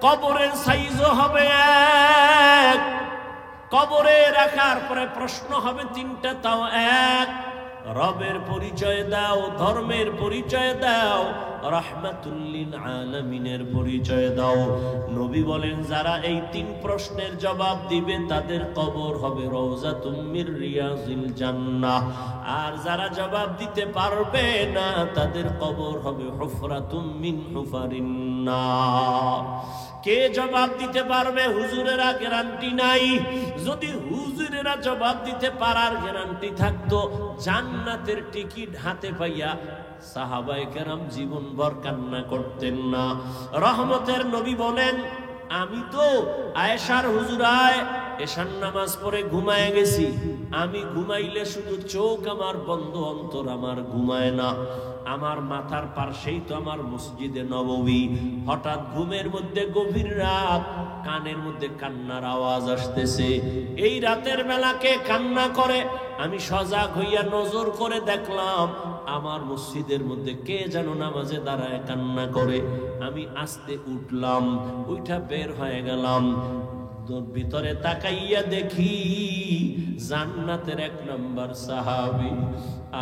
কবরের সাইজও হবে এক, কবরে রাখার পরে প্রশ্ন হবে তিনটা, তাও এক। রবের পরিচয় দাও, ধর্মের পরিচয় দাও, রাহমাতুল লিল আলামিনের পরিচয় দাও। নবী বলেন যারা এই তিন প্রশ্নের জবাব দিবে তাদের কবর হবে রওজাতুম মির রিয়াজিল জান্নাহ, আর যারা জবাব দিতে পারবে না তাদের কবর হবে হুফরাতুম মিন হুফারিন নার। কে জবাব দিতে পারবে? হুজুরেরা গ্যারান্টি নাই। যদি হুজুরেরা জবাব দিতে পারার গ্যারান্টি থাকতো, জান্নাতের টিকিট হাতে পাইয়া সাহাবায়ে কেরাম জীবনভর কান্না করতেন না। রহমতের নবী বলেন আমি তো আয়েশার হুজুরায় এশার নামাজ পড়ে ঘুমায় গেছি, আমি ঘুমাইলে শুধু চোখ আমার বন্ধ, অন্তর আমার ঘুমায় না। আমার মাথার পাশেই তো আমার মসজিদে নববী। হঠাৎ ঘুমের মধ্যে গভীর রাত, কানের মধ্যে কান্নার আওয়াজ আসতেছে। এই রাতের বেলাকে কান্না করে আমি সজাগ হইয়া নজর করে দেখলাম আমার মসজিদের মধ্যে কে যেন নামাজে দাঁড়ায় কান্না করে। আমি আস্তে উঠলাম, উঠা বের হয়ে গেলাম। ভিতরে তাকাইয়া দেখি জান্নাতের 1 নম্বর সাহাবী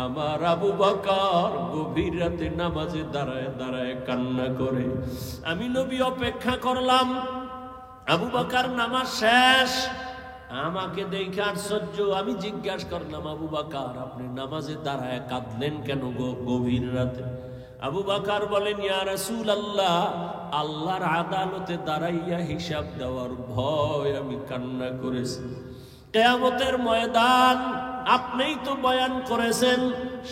আমার আবু বকর গভীর রাতে নামাজে দাঁড়ায় দাঁড়ায় কান্না করে। আমি নবী অপেক্ষা করলাম, আবু বকর নামাজ শেষ, আমাকে দেখে আশ্চর্য। আমি জিজ্ঞাসা করলাম আবু বকর আপনি নামাজে দাঁড়ায় কাঁদলেন কেন গভীর রাতে? আবু বকর বলেন ইয়া রাসূলুল্লাহ, আল্লাহর আদালতে দাঁড়াইয়া হিসাব দেওয়ার ভয় আমি কান্না করেছি। কিয়ামতের ময়দান আপনিই তো বয়ান করেছেন,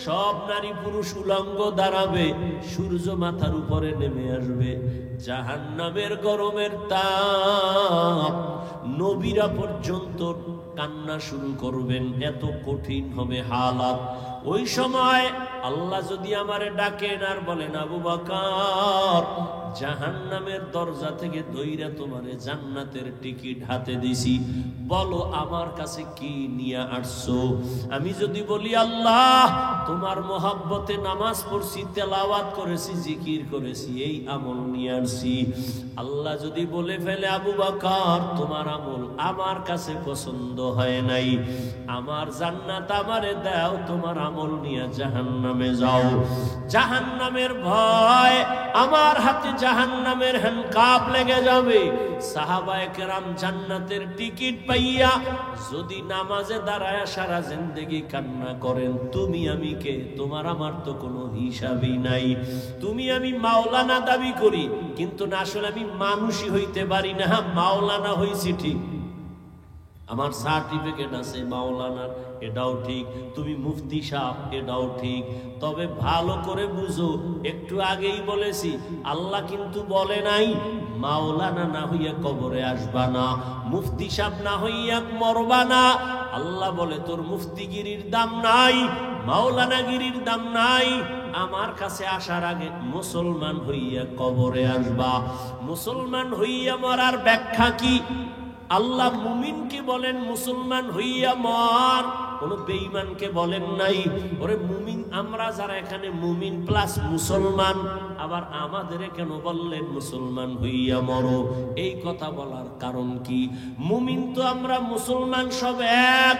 সব নারী পুরুষ উলঙ্গ দাঁড়াবে, সূর্য মাথার উপরে নেমে আসবে, জাহান্নামের গরমের তাপ, নবীরা পর্যন্ত কান্না শুরু করবেন, এত কঠিন হবে হালাত। ওই সময় আল্লাহ যদি আমারে ডাকেন আর বলেন আবু বকর জাহান্নামের দরজা থেকে দইরা তোমারে জান্নাতের টিকিট হাতে দিছি, বলো আমার কাছে কি নিয়ে আসছো? আমি যদি বলি আল্লাহ তোমার মহব্বতে নামাজ পড়ছি, তেলাওয়াত করেছি, জিকির করেছি, এই আমল নিয়ে আসছি। আল্লাহ যদি বলে ফেলে আবু বকর তোমার আমল আমার কাছে পছন্দ হয় নাই, আমার জান্নাত আমারে দাও, তোমার আমল নিয়ে জাহান্নামে যাও। জাহান্নামের ভয়, আমার হাতে জাহান্নামের হ্যান্ডকাপ লেগে যাবে। সাহাবায়ে কেরাম জান্নাতের টিকিট পাইয়া যদি নামাজে দাঁড়ায় সারা জিন্দেগি কান্না করেন, তুমি আমি কে? তোমার আমার তো কোনো হিসাবই নাই। তুমি আমি মাওলানা দাবি করি, কিন্তু না আসলে আমি মানুষই হইতে পারি না। মাওলানা হইছি ঠিক, আমার সার্টিফিকেট আছে মাওলানার, এটাও ঠিক। তুমি মুফতি সাহেব, এটাও ঠিক। তবে ভালো করে বুঝো, একটু আগেই বলেছি আল্লাহ কিন্তু বলে নাই মাওলানা না হইয়া কবরে আসবা না, মুফতি সাহেব না হইয়া মরবা না। আল্লাহ বলে তোর মুফতিগিরির দাম নাই, মাওলানাগিরির দাম নাই, আমার কাছে আসার আগে মুসলমান হইয়া কবরে আসবা। মুসলমান হইয়া মরার ব্যাখ্যা কি? আল্লাহ মুমিনকে বলেন মুসলমান হইয়া মর, কোন বেঈমানকে বলেন নাই। ওরে মুমিন আমরা যারা এখানে মুমিন প্লাস মুসলমান, আবার আমাদের কেন বললেন মুসলমান হইয়া মরো? এই কথা বলার কারণ কি? মুমিন তো আমরা মুসলমান সব এক,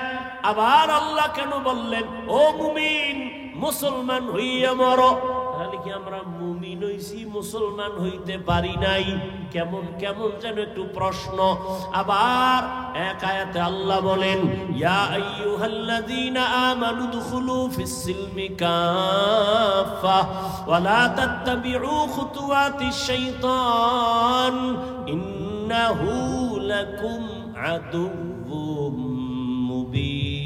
আবার আল্লাহ কেন বললেন ও মুমিন মুসলমান হইয়া মরো? তাহলে কি আমরা মুমিন হইছি, মুসলমান হইতে পারি নাই? কেমন কেমন যেন একটু প্রশ্ন। আবার এক আয়াতে আল্লাহ বলেন ইয়া আইয়ুহাল্লাযীনা আমানু দুখুলু ফিস সিলমি কাফা ওয়া লা তাত্তাবিউ খুতুওয়াতিশ শাইতান ইন্নাহু লাকুম আদুউম মুবিন।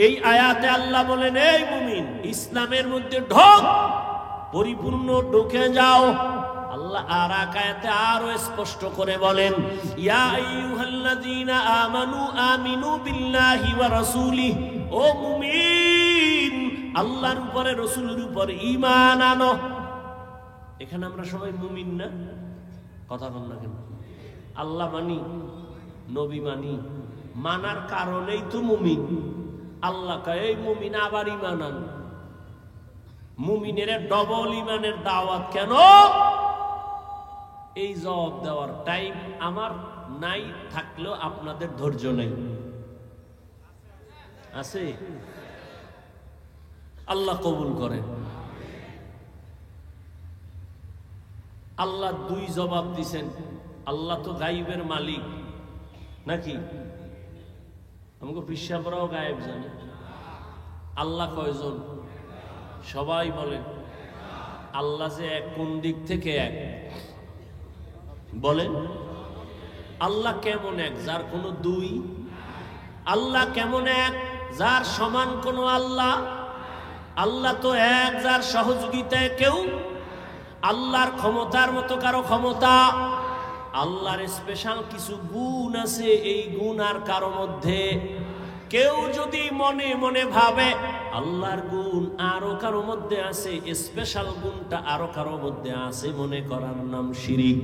এই আয়াতে আল্লাহ বলেন এই মুমিন ইসলামের মধ্যে ঢোক, পরিপূর্ণ ঢুকে যাও। আল্লাহ আর এক আয়াতে আরো স্পষ্ট করে বলেন ইয়া আইয়ুহাল্লাযীনা আমানু আমিনু বিল্লাহি ওয়া রাসূলিহি, ও মুমিন আল্লাহর উপরে রাসূলের উপরে ঈমান আনো। এখানে আমরা সবাই মুমিন না? কথা বল না কেন? আল্লাহ মানি, নবী মানি, মানার কারণেই তো মুমিন। আল্লাহ কয় এই মুমিন আবার ঈমান আন। মুমিনের ডবল ইমানের দাওয়াত কেন? এই জবাব দেওয়ার টাইম আমার নাই, থাকলেও আপনাদের ধৈর্য নেই। আছে? আল্লাহ কবুল করেন। আল্লাহ দুই জবাব দিছেন। আল্লাহ তো গায়েবের মালিক নাকি? আমাকে পিসাবরাও গায়েব জানে। আল্লাহ কয়জন? সবাই বলেন। আল্লাহ যে এক, কোন দিক থেকে এক বলেন? আল্লাহ কেমন এক যার কোনো দুই? আল্লাহ কেমন এক যার সমান কোনো আল্লাহ? আল্লাহ তো এক যার সহযোগিতায় কেউ। আল্লাহর ক্ষমতার মতো কারো ক্ষমতা? আল্লাহর স্পেশাল কিছু গুণ আছে, এই গুণ আর কারো মধ্যে। কেউ যদি মনে মনে ভাবে আল্লাহর গুণ আরো কারো মধ্যে আছে, স্পেশাল গুণটা আরো কারো মধ্যে আছে, মনে করার নাম শিরিক।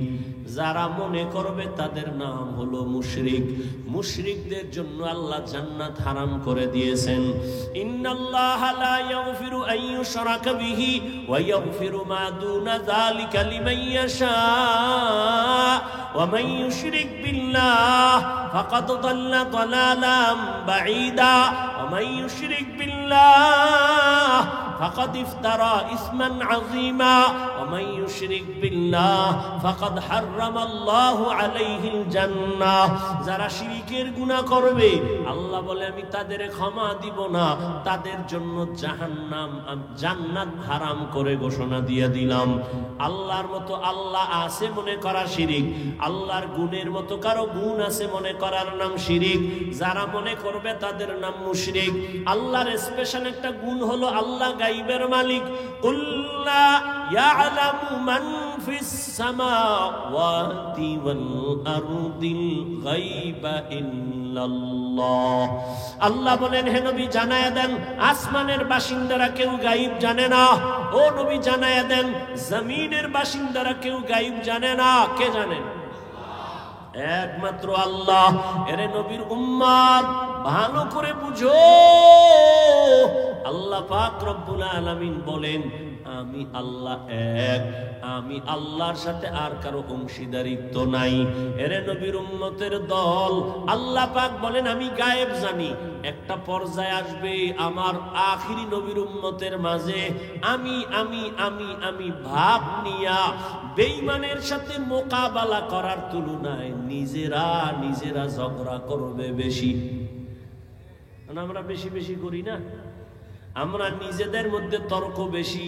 যারা মনে করবে তাদের নাম হলো মুশরিক। মুশরিকদের জন্য আল্লাহ জান্নাত হারাম করে দিয়েছেন। ইন্নাল্লাহা লা ইয়াগফিরু আন ইউশরাকা বিহি ওয়া ইয়াগফিরু মা দুনা যালিকা লিমান ইয়াশা ওয়া মান ইউশরিক বিল্লাহ ফাকাদ দাল্লা দালালাম বাঈদা ওয়া মান ইউশরিক বিল্লাহ ফাকাদ ইফতারা ইসমান আযীমা ওয়া মান ইউশরিক বিল্লাহ ফাকাদ হারামাল্লাহু আলাইহিল জান্নাহ। যারা শিরকের গুনাহ করবে আল্লাহ বলে আমি তাদের ক্ষমা দিব না, তাদের জন্য জাহান্নাম, জান্নাত হারাম করে ঘোষণা দিয়ে দিলাম। আল্লাহর মতো আল্লাহ আছে মনে করা শিরিক। আল্লাহর গুণের মতো কারো গুণ আছে মনে করার নাম শিরিক। যারা মনে করবে তাদের নাম মুশরিক। আল্লাহর স্পেশাল একটা গুণ হলো আল্লাহ গায়বের মালিক। কুল লা ইয়ালামু মান ফিস সামাওয়াতি ওয়াল আরদিল গায়বা ইল্লাল্লাহ। আল্লাহ বলেন, হে নবী জানায়া দেন আসমানের বাসিন্দারা কেউ গায়ব জানে না। ও নবী জানায়া দেন জমিনের বাসিন্দারা কেউ গায়ব জানে না। কে জানেন? একমাত্র আল্লাহ। এরে নবীর উম্মত ভালো করে বুঝো, আল্লাহ পাক রব্বুল আলামিন বলেন আমি আল্লাহ এক, আমি আল্লাহর সাথে আর কারো অংশীদারিত্ব নাই। এরে নবীর উম্মতের দল, আল্লাহ পাক বলেন আমি গায়েব জানি। একটা পর্যায়ে আসবে আমার আখিরি নবীর উম্মতের মাঝে আমি আমি আমি আমি ভাব নিয়া বেঈমানের সাথে মোকাবেলা করার তুলনায় নিজেরা নিজেরা ঝগড়া করবে বেশি। আমরা বেশি বেশি করি না? আমরা নিজেদের মধ্যে তর্ক বেশি।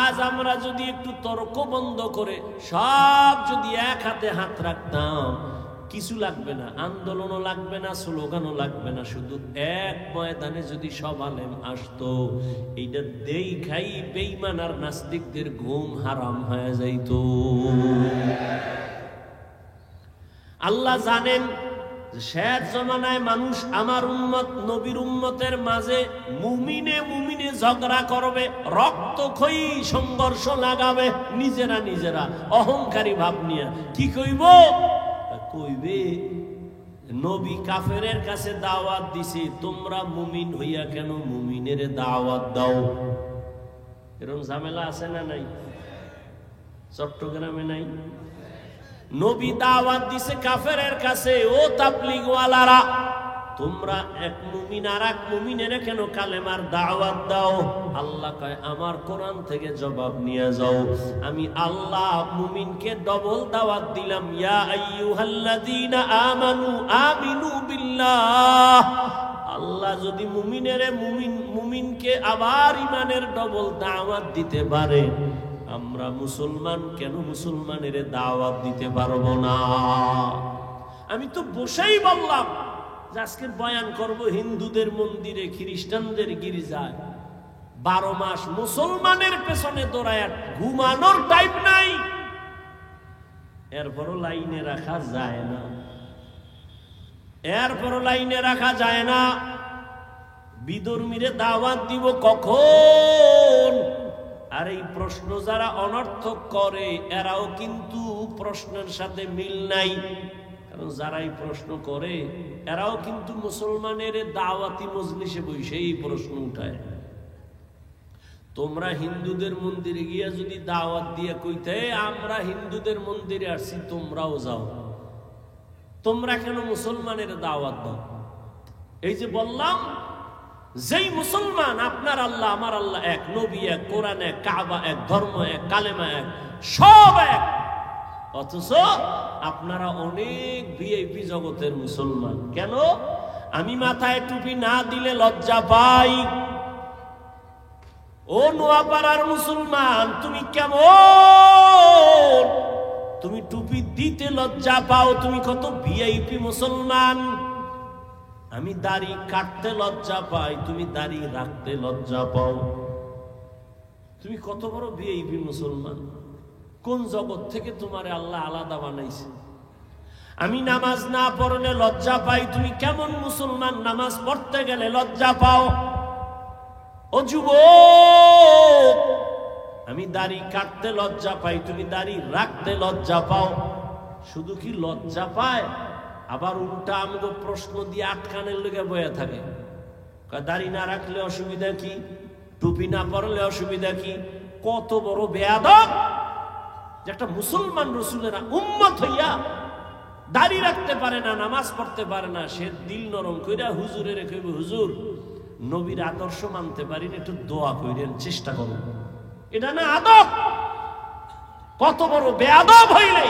আজ আমরা যদি একটু তর্ক বন্ধ করে সব যদি এক হাতে হাত রাখতাম, কিছু লাগবে না, আন্দোলনও লাগবে না, স্লোগানও লাগবে না, শুধু এক ময়দানে যদি সব আলেম আসতো, এইটা দেখাই বেঈমান আর নাস্তিকদের ঘুম হারাম হয়ে যাইত। আল্লাহ জানেন শেষ জমানায় মানুষ আমার উম্মত নবীর উম্মতের মাঝে মুমিনে মুমিনে ঝগড়া করবে, রক্তক্ষয়ী সংঘর্ষ লাগাবে, নিজেরা নিজেরা অহংকারী ভাব নিয়ে। কি কইব? কইবে নবী কাফেরের কাছে দাওয়াত দিছে, তোমরা মুমিন হইয়া কেন মুমিনের দাওয়াত দাও? এরকম ঝামেলা আছে না নাই? চট্টগ্রামে নাই? নবী দাওয়াত দিছে কাফেরের কাছে, ও তাবলীগওয়ালারা তোমরা এক মুমিন আর এক মুমিনের কেন কালেমার দাওয়াত দাও? আল্লাহ কয় আমার কোরআন থেকে জবাব নিয়ে যাও। আমি আল্লাহ মুমিনকে ডবল দাওয়াত দিলাম, ইয়া আইয়ুহাল্লাযীনা আমানু আমিনু বিল্লাহ। আল্লাহ যদি মুমিনকে আবার ইমানের ডবল দাওয়াত দিতে পারে, আমরা মুসলমান কেন মুসলমানের দাওয়াত দিতে পারবো না? আমি তো বসেই বললাম যে আজকে বয়ান করব হিন্দুদের মন্দিরে, খ্রিস্টানদের গির্জায়। 12 মাস মুসলমানের পেছনে দৌড়ায়, ঘুমানোর টাইম নাই, এরপরও লাইনে রাখা যায় না, এরপরও লাইনে রাখা যায় না। বিধর্মীরে দাওয়াত দিব কখন? আর এই প্রশ্ন যারা অনর্থক করে এরাও কিন্তু প্রশ্নের সাথে মিল নাই। কারণ যারা এই প্রশ্ন করে এরাও কিন্তু মুসলমানের দাওয়াতি মজলিসে বসে এই প্রশ্ন উঠায়। তোমরা হিন্দুদের মন্দিরে গিয়া যদি দাওয়াত দিয়ে কইতে আমরা হিন্দুদের মন্দিরে আসছি তোমরাও যাও, তোমরা কেন মুসলমানের দাওয়াত দাও? এই যে বললাম, যেই মুসলমান আপনার আল্লাহ আমার আল্লাহ এক, নবী এক, কোরআন এক, কাবা এক, ধর্ম এক, কালেমা এক, সব এক, অথচ আপনারা অনেক ভিআইপি জগতের মুসলমান। কেন? আমি মাথায় টুপি না দিলে লজ্জা পাই। ও নোয়াপাড়ার মুসলমান, তুমি কেমন? তুমি টুপি দিতে লজ্জা পাও, তুমি কত ভিআইপি মুসলমান। আমি দাড়ি কাটতে লজ্জা পাই, তুমি দাড়ি রাখতে লজ্জা পাও। তুমি কত বড় ভিআইপি মুসলমান। কোন জগৎ থেকে তোমারে আল্লাহ আলাদা বানাইছে? আমি নামাজ না পড়লে লজ্জা পাই, তুমি কেমন মুসলমান নামাজ পড়তে গেলে লজ্জা পাও? ও যুবক, আমি দাড়ি কাটতে লজ্জা পাই, তুমি দাড়ি রাখতে লজ্জা পাও। শুধু কি লজ্জা পায়, আবার উল্টা আমাকে প্রশ্ন দিয়ে আটকানের লেগে বয়ে থাকে। দাড়ি না রাখলে অসুবিধা কি? টুপি না পরলে অসুবিধা কি? কত বড় বেয়াদব যে একটা মুসলমান রসুলের উম্মত হইয়া দাড়ি রাখতে পারে না, নামাজ পড়তে পারে না, সে দিল নরম কইরা হুজুরে রেখে, হুজুর নবীর আদর্শ মানতে পারি না, একটু দোয়া কইরেন, চেষ্টা করুন। এটা না আদব? কত বড় বেয়াদব হইলে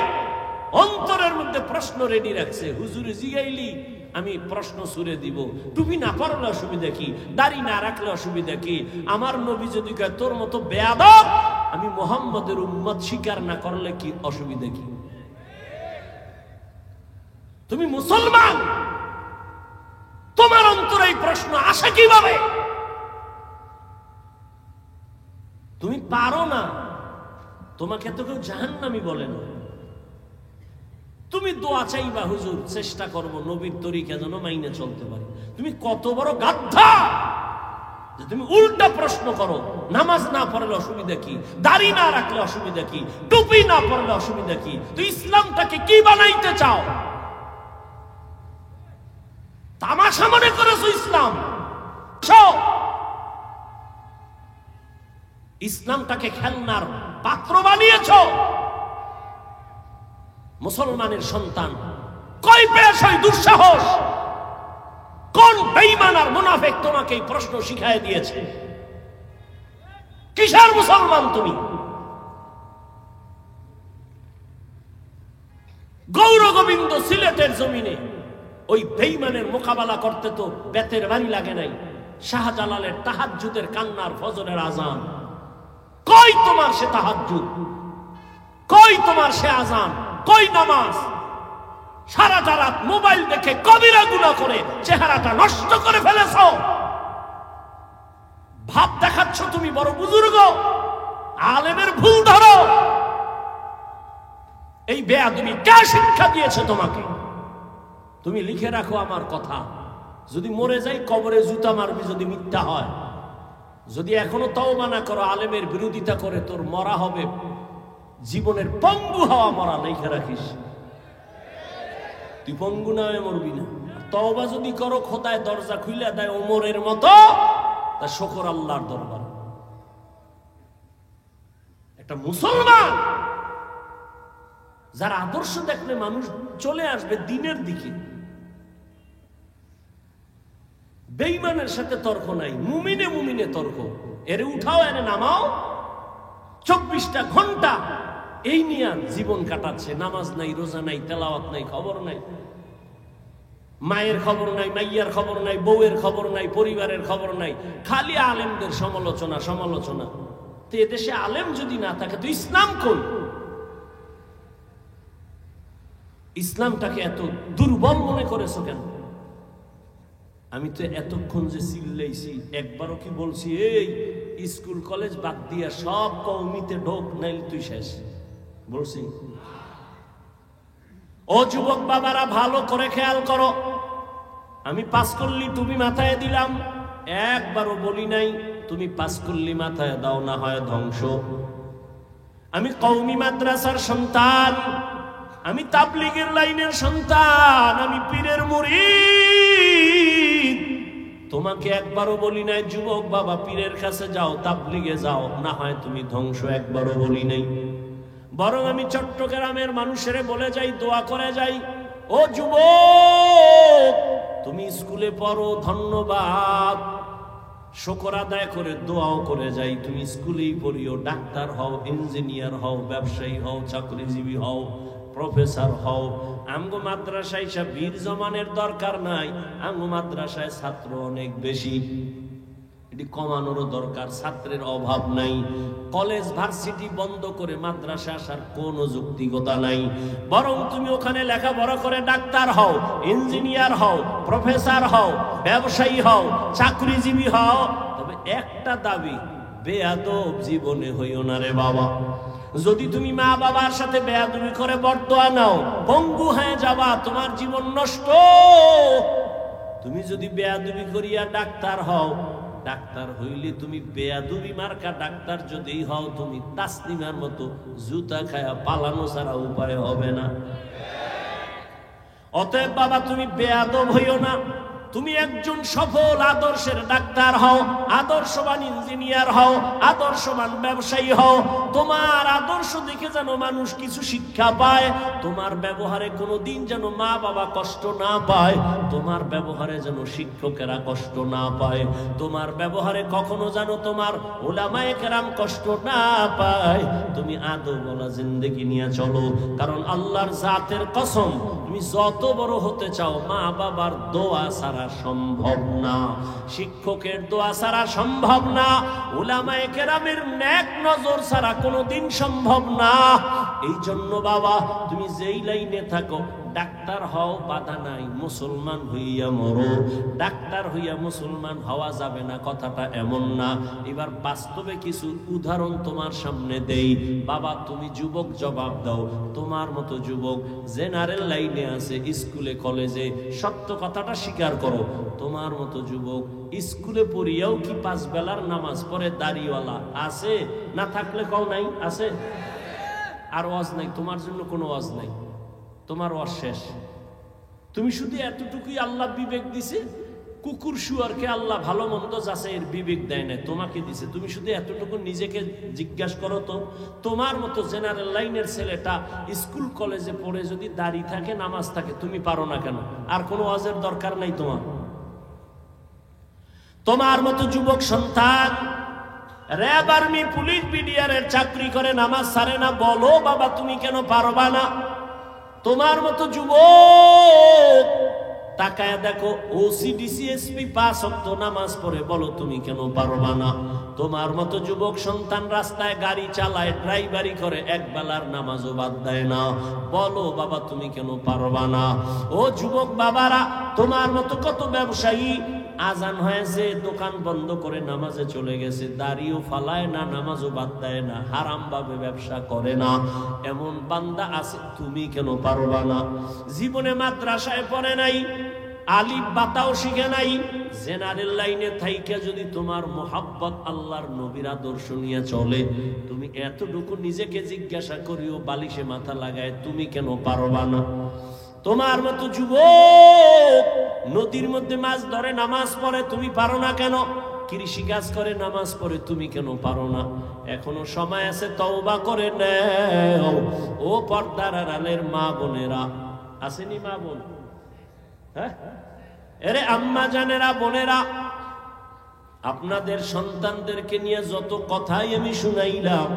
অন্তরের মধ্যে প্রশ্ন রেডি রাখছে, হুজুরে জিগাইলি আমি প্রশ্ন ছুড়ে দিব। টুপি না পরলে অসুবিধা কি? দাড়ি না রাখলে অসুবিধা কি? আমার নবী যদি কয় তোর মতো বেয়াদব আমি মুহাম্মদের উম্মত স্বীকার না করলে কি অসুবিধা কি? তুমি মুসলমান, তোমার অন্তরে এই প্রশ্ন আসে কিভাবে? তুমি পারো না, তোমাকে তো কেউ জাহান্নামী বলে না। তুমি দোয়া চাইবা, হুজুর চেষ্টা করব নবীর তরিকা যেন মাইনে চলতে পারি। তুমি কত বড় গাধা যে তুমি উল্টা প্রশ্ন করো, নামাজ না পড়লে অসুবিধা কি? দাড়ি না রাখলে অসুবিধা কি? টুপি না পড়লে অসুবিধা কি? তুই ইসলামটাকে কি বানাইতে চাও? তামাশা মনে করেছো ইসলাম? ইসলামটাকে খেলনার পাত্র বানিয়েছো। মুসলমানের সন্তান কই পেয়েছ এই দুঃসাহস? কোন বেঈমান আর মুনাফিক তোমাকে এই প্রশ্ন শিখায় দিয়েছে? কিসের মুসলমান তুমি? গৌর গোবিন্দ সিলেটের জমিনে ওই বেঈমানের মোকাবেলা করতে তো বেতের বাড়ি লাগে নাই। শাহজালালের তাহাজ্জুদের কান্নার ফজরের আজান, কই তোমার সে তাহাজ্জুদ? কই তোমার সে আজান? কই নামাজ? সারাটা রাত মোবাইল দেখে কবিরা গুনাহ করে চেহারাটা নষ্ট করে ফেলেছ। ভাব দেখাচ্ছ তুমি বড় বুজুর্গ, আলেমের ভুল ধরো। এই বেয়াদবি কে শিক্ষা দিয়েছে তোমাকে? তুমি লিখে রাখো আমার কথা, যদি মরে যাই কবরে জুতা মারবি যদি মিথ্যা হয়। যদি এখনো তওবা না করো, আলেমের বিরোধিতা করে, তোর মরা হবে জীবনের পঙ্গু হওয়া মরা। লিখে রাখিস, তুই পঙ্গু না হয়ে মরবি না। তওবা যদি করো, খোদায় দরজা খুলে দেয় ওমরের মতো, তা শুকর আল্লাহর দরবার। একটা মুসলমান যার আদর্শ দেখলে মানুষ চলে আসবে দিনের দিকে। বেঈমানের সাথে তর্ক নাই, মুমিনে মুমিনে তর্ক। এরে উঠাও, এরে নামাও। 24টা ঘন্টা এই নিয়ে জীবন কাটাচ্ছে। নামাজ নাই, রোজা নাই, তেলাওয়াত নাই, খবর নাই। মায়ের খবর নাই, মাইয়ার খবর নাই, বউয়ের খবর নাই, পরিবারের খবর নাই। খালি আলেমদের সমালোচনা সমালোচনা। তো এদেশে আলেম যদি না থাকে তো ইসলাম কই? ইসলামটাকে এত দুর্বল মনে করেছো কেন? আমি তো এতক্ষণ যে চিল্লাইছি, একবারও কি বলছি এই স্কুল কলেজ বাদ দিয়া সব কওমিতে ঢোক, নাইলে তুই শেষ? বলছি? ও যুবক বাবারা, ভালো করে খেয়াল করো। আমি পাঁচকল্লি টুপি মাথায় দিলাম, একবারও বলি নাই তুমি পাঁচকল্লি মাথায় দাও, না হয় ধ্বংস। আমি কওমি মাদ্রাসার সন্তান, আমি তাবলীগের লাইনের সন্তান, আমি পীরের মুরিদ। তোমাকে একবারও বলি নাই যুবক বাবা পীরের কাছে যাও, তাবলিগে যাও, না হয় তুমি ধ্বংস, একবারও বলি নাই। বরং আমি চট্টগ্রামের মানুষের বলে যাই, দোয়া করে যাই, ও যুবক তুমি স্কুলে পড়ো, ধন্যবাদ, শুকর আদায় করে দোয়াও করে যাই, তুমি স্কুলেই পড়িও, ডাক্তার হও, ইঞ্জিনিয়ার হও, ব্যবসায়ী হও, চাকরিজীবী হও, প্রফেসর হও। আমগো মাদ্রাসায় সব বীর জমানের দরকার নাই, আমগো মাদ্রাসায় ছাত্র অনেক বেশি, এটি কমানোরও দরকার, ছাত্রের অভাব নাই। কলেজ ভার্সিটি বন্ধ করে মাদ্রাসা আসার কোনো যৌক্তিকতা নাই। বরং তুমি ওখানে লেখাপড়া করে ডাক্তার হও, ইঞ্জিনিয়ার হও, প্রফেসর হও, ব্যবসায়ী হও, চাকরিজীবী হও। তবে একটা দাবি, বেয়াদব জীবনে হইও না রে বাবা। যদি তুমি মা বাবার সাথে বেয়াদবি করে বর্দোয়া নাও, পঙ্গু হয়ে যাবা, তোমার জীবন নষ্ট। তুমি যদি বেয়াদবি করিয়া ডাক্তার হও, ডাক্তার হইলে তুমি বেয়াদবি মার্কা ডাক্তার যদি হও, তুমি তাসলিমার মতো জুতা খায়া পালানো ছাড়া উপায় হবে না। অতএব বাবা তুমি বেয়াদব হইও না, তুমি একজন সফল আদর্শের ডাক্তার হও, আদর্শবান ইঞ্জিনিয়ার হও, আদর্শবান ব্যবসায়ী হও। তোমার আদর্শ দেখে যেন মানুষ কিছু শিক্ষা পায়, তোমার ব্যবহারে কোনোদিন যেন মা বাবা কষ্ট না পায়, তোমার ব্যবহারে যেন শিক্ষকেরা কষ্ট না পায়, তোমার ব্যবহারে কখনো যেন তোমার উলামায়ে কেরাম কষ্ট না পায়। তুমি আদবওয়ালা জিন্দেগি নিয়ে চলো, কারণ আল্লাহর জাতের কসম, তুমি যত বড় হতে চাও মা বাবার দোয়া ছাড়া সম্ভব না, শিক্ষকের দোয়া ছাড়া সম্ভব না, উলামায়ে কেরামের নেক নজর ছাড়া কোনোদিন সম্ভব না। এই জন্য বাবা তুমি যেই লাইনে থাকো, ডাক্তার হও বাধা নাই, মুসলমান হইয়া মরো। ডাক্তার হইয়া মুসলমান হওয়া যাবে না কথাটা এমন না। এবার বাস্তবে কিছু উদাহরণ তোমার সামনে দেই। বাবা তুমি যুবক জবাব দাও, তোমার মতো যুবক জেনারেল লাইনে আছে, স্কুলে কলেজে, সত্য কথাটা স্বীকার করো, তোমার মতো যুবক স্কুলে পড়িয়াও কি 5 বেলার নামাজ পড়ে দাড়িওয়ালা আছে? না থাকলে কও নাই আছে? আর ওয়াজ নাই, তোমার জন্য কোনো ওয়াজ নাই, তোমার ওয়াজ শেষ। তুমি শুধু এতটুকুই আল্লাহ বিবেক দিছে, কুকুর শুয়ারকে আল্লাহ ভালো মন্দ যাচ্ছে এর বিবেক দেয় না, তোমাকে দিছে। তুমি শুধু এতটুকু নিজেকে জিজ্ঞাসা করো তো, তোমার মতো জেনারেল লাইনের ছেলেটা স্কুল কলেজে পড়ে যদি দাড়ি থাকে, নামাজ থাকে, তুমি পারো না কেন? আর কোনো ওয়াজের দরকার নাই তোমার। তোমার মতো যুবক সন্তান র্যাব, আর্মি, পুলিশ, বিডিআরের চাকরি করে, নামাজ ছাড়ে না, বলো বাবা তুমি কেন পারবা না? তোমার মতো যুবক তাকায় দেখো, ওসিডিসি এসপি 5 ওয়াক্ত নামাজ পড়ে, বলো তুমি কেন পারবা না? তোমার মতো যুবক সন্তান রাস্তায় গাড়ি চালায়, ড্রাইভারি করে, এক বেলার নামাজও বাদ দেয় না, বলো বাবা তুমি কেন পারবা না? ও যুবক বাবারা, তোমার মতো কত ব্যবসায়ী আজান হয়েছে দোকান বন্ধ করে নামাজে চলে গেছে, দাড়িও ফালায় না, নামাজও বাদ দেয় না, হারাম ভাবে ব্যবসা করে না, এমন বান্দা আছে, তুমি কেন পারবা না? জীবনে মাদ্রাসায় পড়ে নাই, আলিফ বাতাও শিখে নাই, জেনারেল লাইনে থাইকা যদি তোমার মোহাব্বত আল্লাহর নবীর আদর্শ নিয়ে চলে, তুমি এতটুকু নিজেকে জিজ্ঞাসা করিও, বালিশে মাথা লাগায়, তুমি কেন পারবা না? তোমার মতো যুবক নদীর মধ্যে মাছ ধরে নামাজ পড়ে, তুমি পারো না কেন? কৃষি কাজ করে নামাজ পড়ে, তুমি কেন পারো না? এখনো সময় আছে, তওবা করে নাও। ও পর্দার আড়ালের মা বোনেরা, আসেনি মা বোন? হ্যাঁ, এরে আম্মা জানেরা, বোনেরা, আপনাদের সন্তানদেরকে নিয়ে যত কথাই আমি শুনাইলাম,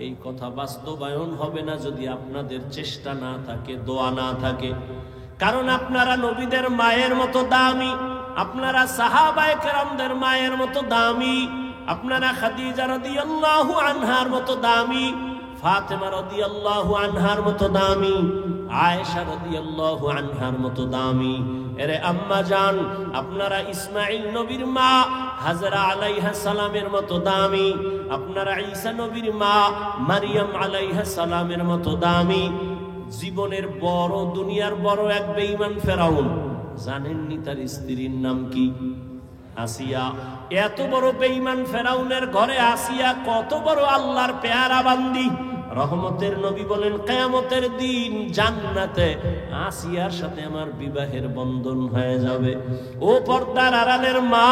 এই কথা বাস্তবায়ন হবে না যদি আপনাদের চেষ্টা না থাকে, দোয়া না থাকে। কারণ আপনারা নবীদের মায়ের মতো দামি, আপনারা সাহাবায়ে কেরামদের মায়ের মতো দামি, আপনারা খাদিজা রাদিয়াল্লাহু আনহার মতো দামি, ফাতেমা রাদিয়াল্লাহু আনহার মতো দামি, আয়েশা রাদিয়াল্লাহু আনহার মতো দামি। এরে আম্মা জান, আপনারা ইসমাঈল নবীর মা হাজরা আলাইহা সালামের মতো দামি, আপনারা ঈসা নবীর মা মারিয়াম আলাইহা সালামের মতো দামি। জীবনের বড়, দুনিয়ার বড় এক বেঈমান ফেরাউন, জানেননি তার স্ত্রীর নাম কি? আসিয়া। এত বড় বেঈমান ফেরাউনের ঘরে আসিয়া কত বড় আল্লাহর পেয়ারা বান্দি, রহমতের নবী বলেন কিয়ামতের দিন জান্নাতে আসিয়ার সাথে আমার বিবাহের বন্ধন হয়ে যাবে। ও পর্দার আড়ালের মা,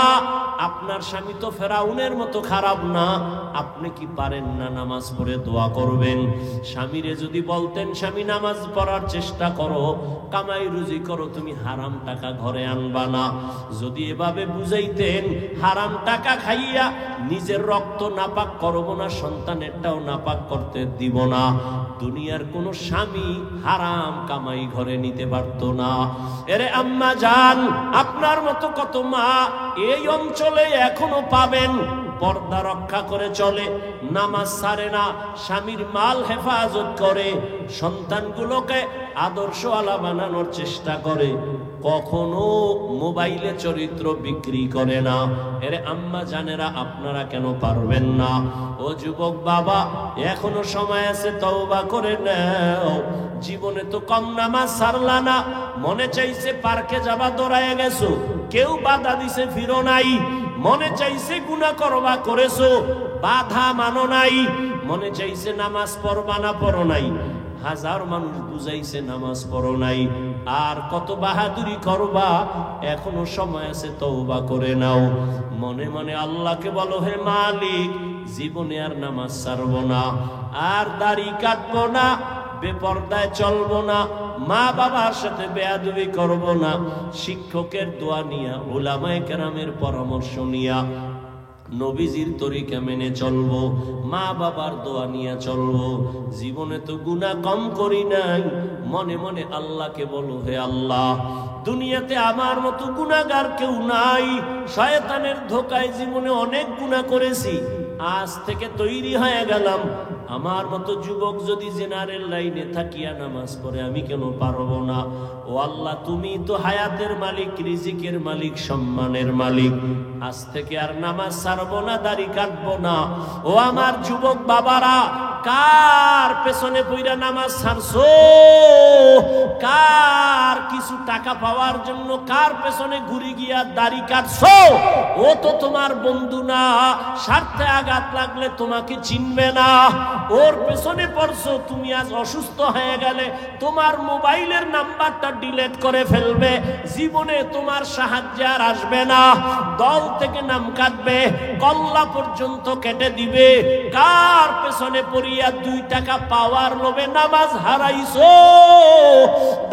আপনার স্বামী তো ফেরাউনের মতো খারাপ না, আপনি কি পারেন না নামাজ পড়ে দোয়া করবেন? স্বামীরে যদি বলতেন স্বামী নামাজ পড়ার চেষ্টা করো, কামাই রুজি করো, তুমি হারাম টাকা ঘরে আনবা না, যদি এভাবে বুঝাইতেন হারাম টাকা খাইয়া নিজের রক্ত নাপাক করব না, সন্তানেরটাও নাপাক করতে দিব না, দুনিয়ার কোন স্বামী হারাম কামাই ঘরে নিতে পারতো না। এরে আম্মা জান, আপনার মতো কত মা এই অঞ্চলে এখনো পাবেন, পর্দা রক্ষা করে চলে, নামাজ ছাড়ে না, স্বামীর মাল হেফাজত করে, সন্তানগুলোকে আদর্শওয়ালা বানানোর চেষ্টা করে, কখনো মোবাইলে চরিত্র বিক্রি করে না। এর আম্মা জানেরা আপনারা কেন পারবেন না? ও যুবক বাবা, এখনো সময় আছে, তওবা করে নাও। জীবনে তো কম নামাজ ছাড়লা না, মনে চাইছে পার্কে যাবা, দৌড়ায় গেছো, কেউ বাধা দিছে ফিরো নাই, মনে চাইছে গুনাহ করবা করেছো, বাধা মানো নাই, মনে চাইছে নামাজ পড়বা না, পড়ো নাই, হাজার মানুষ বুঝাইছে নামাজ পড়ো নাই, আর কত বাহাদুরি করবা? এখনো সময় আছে, তওবা করে নাও। মনে মনে আল্লাহকে বলো, হে মালিক, জীবনে আর নামাজ ছাড়বো না, আর দাড়ি কাটবো না, বেপরদায় চলবো না, মা বাবার সাথে বেয়াদবি করব না, শিক্ষকের দোয়া নিয়া, উলামায়ে কেরামের পরামর্শ নিয়া, নবীজির তরিকা মেনে চলবো, মা বাবার দোয়া নিয়ে চলবো। জীবনে তো গুনাহ কম করি নাই, মনে মনে আল্লাহকে বলো, হে আল্লাহ, দুনিয়াতে আমার মতো গুনাহগার কেউ নাই, শয়তানের ধোকায় জীবনে অনেক গুনাহ করেছি, আজ থেকে তৈরি হয়ে গেলাম, আমার মতো যুবক যদি জেনারেল লাইনে থাকিয়া নামাজ পড়ে আমি কেন পারবো না? ও আল্লাহ, তুমি তো হায়াতের মালিক, রিজিকের মালিক, সম্মানের মালিক, আজ থেকে আর নামাজ ছাড়বো না, দাড়ি কাটবো না। ও আমার যুবক বাবারা, কার পেছনে পইরা নামাজ ছাড়ছো? কার কিছু টাকা পাওয়ার জন্য কার পেছনে ঘুরে গিয়া দাড়ি কাটছো? ও তো তোমার বন্ধু না, স্বার্থে আঘাত লাগলে তোমাকে চিনবে না, ওর পেছনে পড়ছো, তুমি আজ অসুস্থ হয়ে গেলে তোমার মোবাইলের নাম্বারটা ডিলিট করে ফেলবে, জীবনে তোমার সাহায্য আর আসবে না, দল থেকে নাম কাটবে, কল্লা পর্যন্ত কেটে দিবে। কার পেছনে পড়িয়া 2 টাকা পাওয়ার লোভে নামাজ হারাইছো,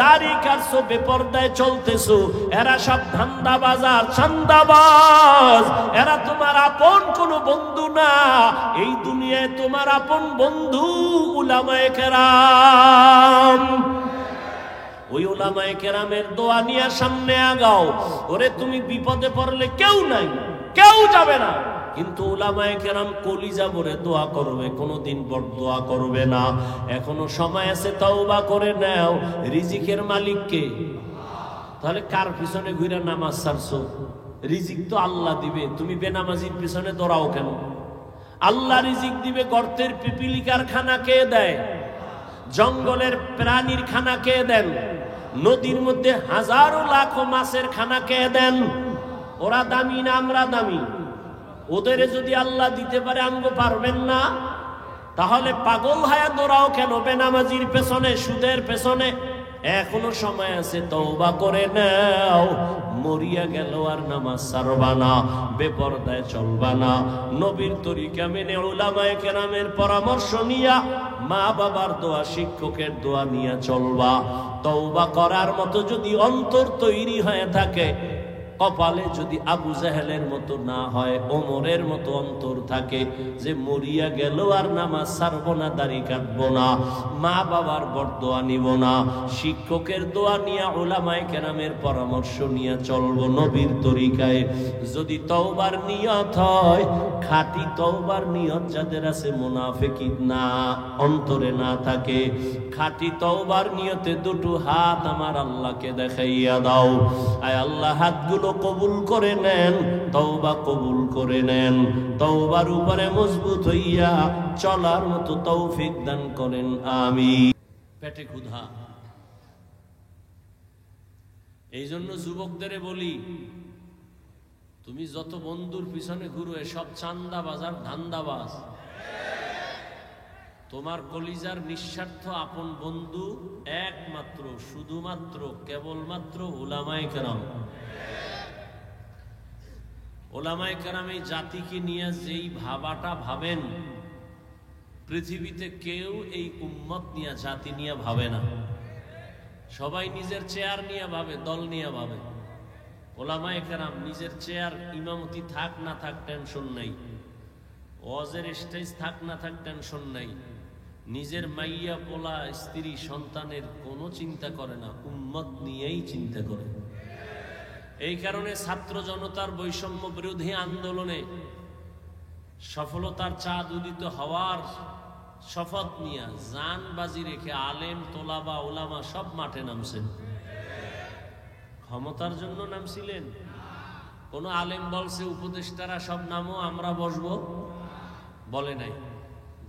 দাড়ি কাটছো, বেপরদায় চলতেছো, এরা সব ধান্দাবাজার, চান্দাবাজ, এরা তোমার আপন কোনো বন্ধু না। এই দুনিয়ায় তোমার আপন বন্ধু উলামায়ে কেরাম। ওই উলামায়ে কেরামের দোয়া নিয়ে সামনে আগাও। ওরে তুমি বিপদে পড়লে কেউ নাই, কেউ যাবে না, কিন্তু উলামায়ে কেরাম কলিজা ভরে দোয়া করবে, কোনোদিন বরদোয়া করবে না। এখনো সময় আছে, তওবা করে নাও। রিজিকের মালিক কে? তাহলে কার পিছনে ঘুরে নামাজ ছাড়ছো? রিজিক তো আল্লাহ দিবে, তুমি বেনামাজির পিছনে দৌড়াও কেন? আল্লাহ রিজিক দিবে। গর্তের পিপিলিকার খানা কে দেয়? জঙ্গলের প্রাণীর খানা কে দেন? নদীর মধ্যে হাজারো লাখো মাছের খানা কে দেন? ওরা দামি না আমরা দামি? ওদের যদি আল্লাহ দিতে পারে, আমগো পারবেন না? তাহলে পাগল হায়া দৌড়াও কেন বেনামাজির পেছনে, সুদের পেছনে? এখনো সময় আছে, তওবা করে নাও। মরিয়া গেল আর নামাজ ছাড়বা না, বেপরদায় চলবা না, নবীর তরিকা মেনে উলামায়ে কেরামের পরামর্শ নিয়া, মা বাবার দোয়া, শিক্ষকের দোয়া নিয়ে চলবা। তওবা করার মতো যদি অন্তর তৈরি হয়ে থাকে, কপালে যদি আবু জাহেলের মতো না হয়, ওমরের মতো অন্তর থাকে যে মরিয়া গেল আর নামাজ ছাড়বো না, দাড়ি কাটবো না, মা বাবার বরদোয়া নিব না, শিক্ষকের দোয়া নিয়ে, উলামায়ে কেরামের পরামর্শ নিয়ে চলবো নবীর তরিকায়। যদি তওবার নিয়ত হয়, খাঁটি তওবার নিয়ত যাদের আছে, মুনাফিকি না, অন্তরে না থাকে, খাঁটি তওবার নিয়তে 2 হাত আমার আল্লাহকে দেখাইয়া দাও। আয় আল্লাহ, হাতগুলো কবুল করে নেন, তওবা কবুল করে নেন, তওবার উপরে মজবুত হইয়া চলার মতো তৌফিক দান করেন, আমিন। পেটে ক্ষুধা, এই জন্য যুবকদের বলি, তুমি যত বন্ধুর পিছনে ঘুরো, সব চান্দাবাজ আর ধান্দাবাজ। তোমার কলিজার নিঃস্বার্থ আপন বন্ধু একমাত্র শুধুমাত্র কেবলমাত্র উলামায়ে কেরাম। উলামায়ে কেরাম এই জাতিকে নিয়ে যেই ভাবাটা ভাবেন, পৃথিবীতে কেউ এই উম্মত নিয়ে জাতি নিয়ে ভাবে না। সবাই নিজের চেয়ার নিয়ে ভাবে, দল নিয়ে ভাবে। উলামায়ে কেরাম নিজের চেয়ার ইমামতি থাক না থাক টেনশন নাই, ওয়াজের স্টেজ থাক না থাক টেনশন নাই, নিজের মাইয়া পোলা স্ত্রী সন্তানের কোনো চিন্তা করে না, উম্মত নিয়েই চিন্তা করে। এই কারণে ছাত্র জনতার বৈষম্য বিরোধী আন্দোলনে সফলতার চাঁদ উদিত হওয়ার শপথ নিয়ে জান বাজি রেখে আলেম তোলাবা ওলামা সব মাঠে নামছেন। ক্ষমতার জন্য নামছিলেন? কোন আলেম বলছে উপদেষ্টারা সব নামও আমরা বসবো? বলে নাই।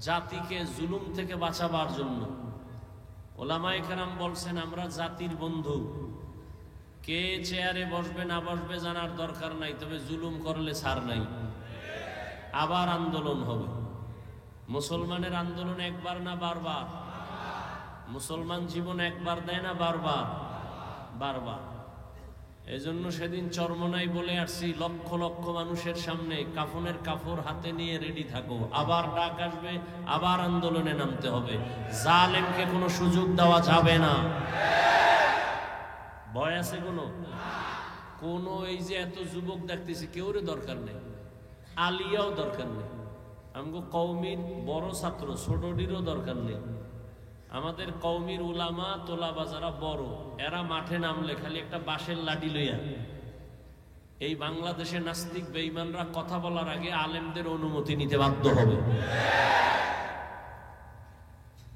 জাতিকে জুলুম থেকে বাঁচাবার জন্য ওলামায়ে কেরাম বলছেন আমরা জাতির বন্ধু, কে চেয়ারে বসবে না বসবে জানার দরকার নাই, তবে জুলুম করলে ছাড় নাই। আবার আন্দোলন হবে। মুসলমানের আন্দোলন একবার না বারবার? মুসলমান জীবন একবার দেয় না বারবার? বারবার। এজন্য সেদিন চরমনাই বলে আসছি, লক্ষ লক্ষ মানুষের সামনে কাফনের কাপড় হাতে নিয়ে রেডি থাকো, আবার ডাক আসবে, আবার আন্দোলনে নামতে হবে। জালেমকে কোনো সুযোগ দেওয়া যাবে না। ভয় আছে কোনো? এই যে এত যুবক দেখতেছি কেউরে দরকার নেই, আলিয়াও দরকার নেই, আমগো কওমির বড় ছাত্র ছোটটিরও দরকার নেই। আমাদের কওমির উলামা তোলাবা যারা বড়, এরা মাঠে নামলে খালি একটা বাঁশের লাঠি লইয়া, এই বাংলাদেশে নাস্তিক বেঈমানরা কথা বলার আগে আলেমদের অনুমতি নিতে বাধ্য হবে।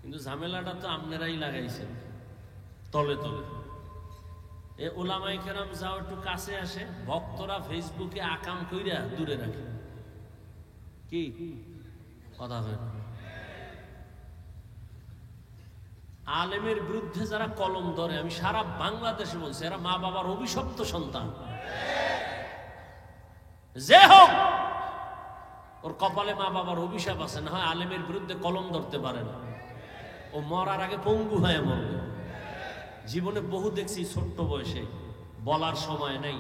কিন্তু ঝামেলাটা তো আপনারাই লাগাইছেন তলে তলে। এ উলামায়ে কেরাম যাও একটু কাছে আসে, ভক্তরা ফেসবুকে আকাম কইরা দূরে রাখে। কি কথা হয়? আলেমের বিরুদ্ধে যারা কলম ধরে, আমি সারা বাংলাদেশে বলছি, এরা মা বাবার অভিশপ্ত সন্তান। যে হোক ওর কপালে মা বাবার অভিশাপ আছে, না হয় আলেমের বিরুদ্ধে কলম ধরতে পারে না। ও মরার আগে পঙ্গু হয়ে মরবে। জীবনে বহু দেখছি ছোট্ট বয়সে বলার সময় নাই,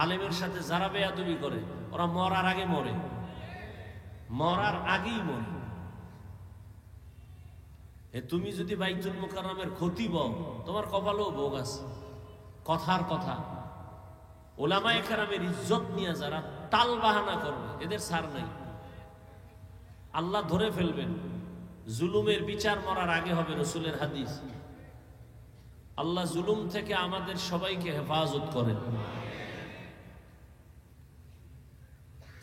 আলেমের সাথে যারা বেয়াদবি করে ওরা মরার আগে মরে, মরার আগেই মরে। তুমি যদি বাইতুল মুকাররমের খতিব, তোমার কপালেও ভোগ আছে। কথার কথা। উলামায়ে কেরামের ইজ্জত নিয়ে যারা টাল বাহানা করবে, এদের ছাড় নাই। আল্লাহ ধরে ফেলবেন। জুলুমের বিচার মরার আগে হবে, রাসূলের হাদিস। আল্লাহ জুলুম থেকে আমাদের সবাইকে হেফাজত করেন।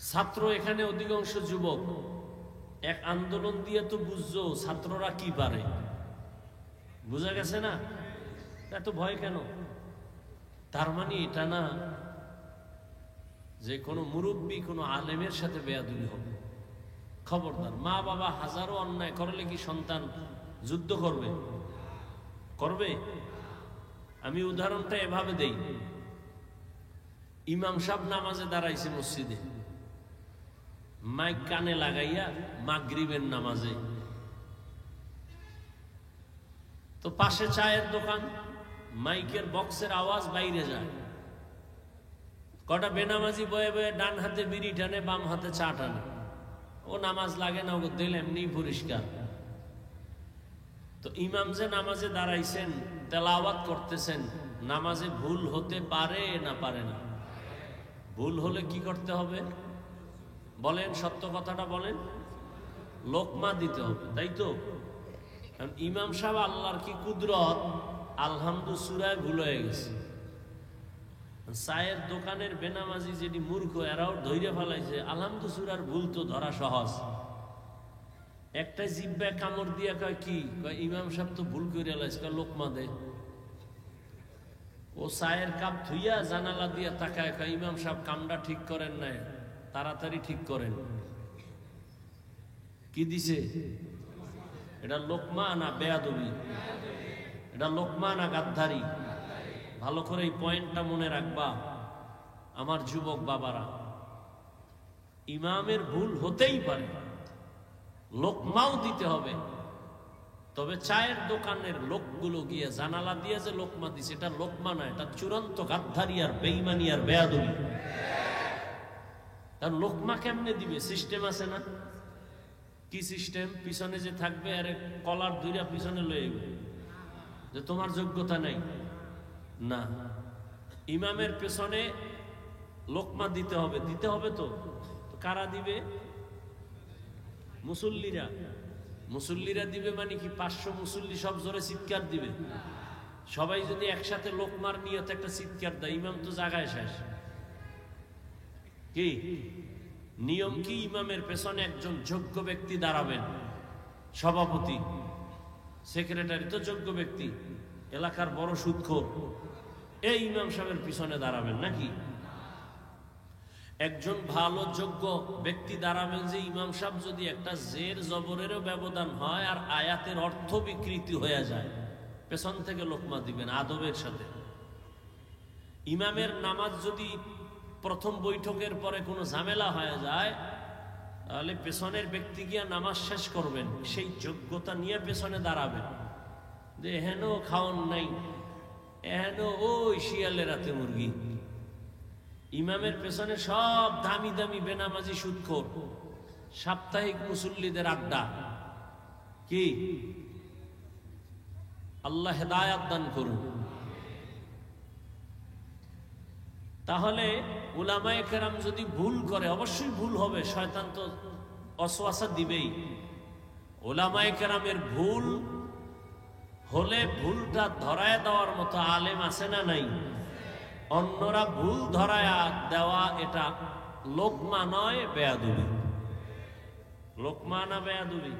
ছাত্র এখানে অধিকাংশ যুবক। এক আন্দোলন দিয়ে তো বুঝছো ছাত্ররা কি পারে, বুঝা গেছে না? এত ভয় কেন? তার মানে এটা না যে কোনো মুরব্বী কোনো আলেমের সাথে বেয়াদবি হবে। খবরদার। মা বাবা হাজারো অন্যায় করলে কি সন্তান যুদ্ধ করবে? করবে? আমি উদাহরণটা এভাবে দেই। ইমাম সাহেব নামাজে দাঁড়াইছে মসজিদে, মাইক কানে লাগাইয়া মাগরিবের নামাজে। তো পাশে চায়ের দোকান, মাইকের বক্সের আওয়াজ বাইরে যায়। কটা বেনামাজি বয়ে বয়ে ডান হাতে বিড়ি টানে, বাম হাতে চা টানে। ও নামাজ লাগে না, ও দিল এমনি পরিষ্কার। তো ইমাম যে নামাজে দাঁড়াইছেন, তেলাওয়াত করতেছেন, নামাজে ভুল হতে পারে না পারে না? ভুল হলে কি করতে হবে বলেন? সত্য কথাটা বলেন। লোকমা দিতে হবে, তাই তো? ইমাম সাহেব আল্লাহর কি কুদরত, আলহামদু সূরায় ভুল হয়ে গেছে। চায়ের দোকানের বেনামাজি যেটি মূর্খ, এরাও ধৈর্য ফেলাইছে আলহামদু সূরার ভুল তো ধরা সহজ। একটা জিব্বা কামড় দিয়া কয় কি, কয় ইমাম সাহেব তো ভুল করে লাইছে, লোকমা দে। ও চায়ের কাপ ধুইয়া জানালা দিয়া তাকায়, কয় ইমাম সাহেব কামটা ঠিক করেন নাই, তাড়াতাড়ি ঠিক করেন। কি দিছে? এটা লোকমা না বেয়াদবি? এটা লোকমা না গাদ্দারি? ভালো করে এই পয়েন্টটা মনে রাখবা আমার যুবক বাবারা। ইমামের ভুল হতেই পারে, লোকমাও দিতে হবে, তবে চায়ের দোকানের লোকগুলো গিয়ে জানালা দিয়ে যে লোকমা দিছে, এটা লোকমা না, এটা চূড়ান্ত গাদ্দারি আর বেঈমানি আর বেয়াদবি। তার লোকমা কেমনে দিবে? সিস্টেম আছে না? কি সিস্টেম? পিছনে যে থাকবে আরে কলার দুইরা পিছনে লয়ে যে তোমার যোগ্যতা নাই না, ইমামের পেছনে লোকমা দিতে হবে, দিতে হবে তো। কারা দিবে? মুসল্লিরা। মুসল্লিরা দিবে মানে কি 500 মুসল্লি সব জোরে চিৎকার দিবে? সবাই যদি একসাথে লোকমার নিয়তে একটা চিৎকার দেয়, ইমাম তো জায়গায় শেষ। কি নিয়ম? কি ইমামের পেছনে একজন যোগ্য ব্যক্তি দাঁড়াবেন, সভাপতি, সেক্রেটারি তো যোগ্য ব্যক্তি, এলাকার বড় সুদখোর, এই ইমাম সাহেবের পিছনে দাঁড়াবেন নাকি? একজন ভালো যোগ্য ব্যক্তি দাঁড়াবেন যে ইমাম সাহেব যদি একটা জের জবরেরও ব্যবধান হয় আর আয়াতের অর্থ বিকৃতি হয়ে যায়, পেছন থেকে লোকমা দিবেন আদবের সাথে। ইমামের নামাজ যদি প্রথম বৈঠকের পরে কোনো ঝামেলা হয়ে যায়, তাহলে পেছনের ব্যক্তি গিয়া নামাজ শেষ করবেন, সেই যোগ্যতা নিয়ে পেছনে দাঁড়াবেন যে হেন খাওন নাই, হেন ওই শিয়ালের রাতে মুরগি। ইমামের পেছনে সব দামি দামি বেনামাজি সুদখোর, সাপ্তাহিক মুসল্লিদের আড্ডা। কি আল্লাহ হেদায়াত দান করুন। তাহলে উলামায়ে কেরাম যদি ভুল করে, অবশ্যই ভুল হবে, শয়তান তো ওয়াসওয়াসা দিবেই। উলামায়ে কেরামের ভুল হলে ভুলটা ধরায় দেওয়ার মতো আলেম আছে না নাই? অন্যরা ভুল ধরায় দেওয়া এটা লোকমা নয়, বেয়াদবি। লোকমা না বেয়াদবি?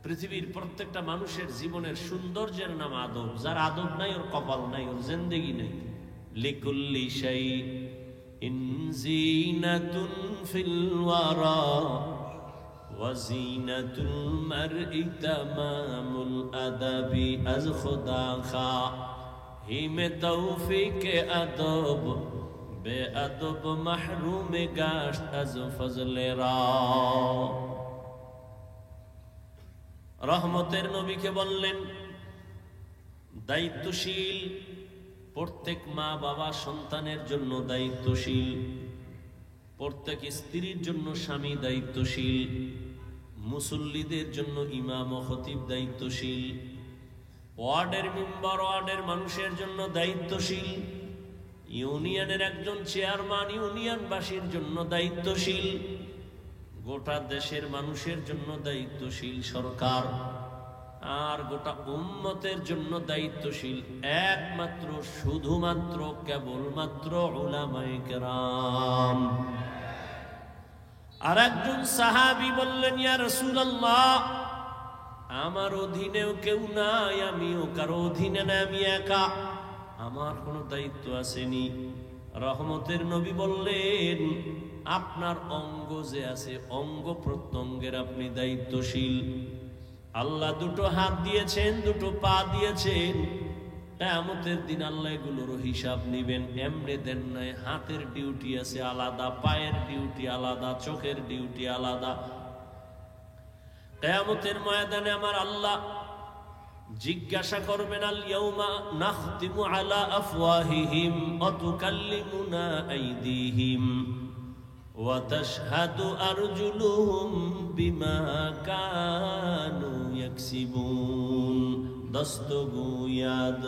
পৃথিবীর প্রত্যেকটা মানুষের জীবনের সৌন্দর্যের নাম আদব। যার আদব নাই ওর কপাল নাই, ওর জিন্দেগি নেই। লিকুল্লি শাইইন যিনাতুন ফিল ওয়ারা ওয়া যিনাতুল মারই তামামুল আদাবি আজ খুদা খা হিমে তৌফিকে আদব বে আদব মাহরুমে গাশত আজ ফজলে রা। রহমতের নবীকে বললেন দায়িত্বশীল। প্রত্যেক মা বাবা সন্তানের জন্য দায়িত্বশীল, প্রত্যেক স্ত্রীর জন্য স্বামী দায়িত্বশীল, মুসল্লিদের জন্য ইমাম ও খতিব দায়িত্বশীল, ওয়ার্ডের মেম্বার ওয়ার্ডের মানুষের জন্য দায়িত্বশীল, ইউনিয়নের একজন চেয়ারম্যান ইউনিয়নবাসীর জন্য দায়িত্বশীল, গোটা দেশের মানুষের জন্য দায়িত্বশীল সরকার, আর গোটা উম্মতের জন্য দায়িত্বশীল একমাত্র শুধুমাত্র কেবলমাত্র উলামায়ে কেরাম। আর একজন সাহাবী বললেন, ইয়া রাসূলুল্লাহ, আমার অধীনেও কেউ নাই, আমিও কারো অধীনে না, আমি একা, আমার কোনো দায়িত্ব আসেনি। রহমতের নবী বললেন, আপনার অঙ্গ যে আছে, অঙ্গ প্রত্যঙ্গের আপনি দায়িত্বশীল। আল্লাহ দুটো হাত দিয়েছেন, দুটো পা দিয়েছেন, কিয়ামতের দিন আল্লাহ এগুলোর হিসাব নিবেন। এমনি দেন নাই, হাতের ডিউটি আছে আলাদা, পায়ের ডিউটি আলাদা, চোখের ডিউটি আলাদা। কিয়ামতের ময়দানে আমার আল্লাহ জিজ্ঞাসা করবেন, আল ইয়াউমা নাখতিমু আলা আফওয়াহিহিম ওয়া তুকাল্লিমুনা আইদিহিম ওয়া তাশহাদু আরজুলুহুম বিমা কানু ইয়াকসিবুন। দস্তগুয়াদ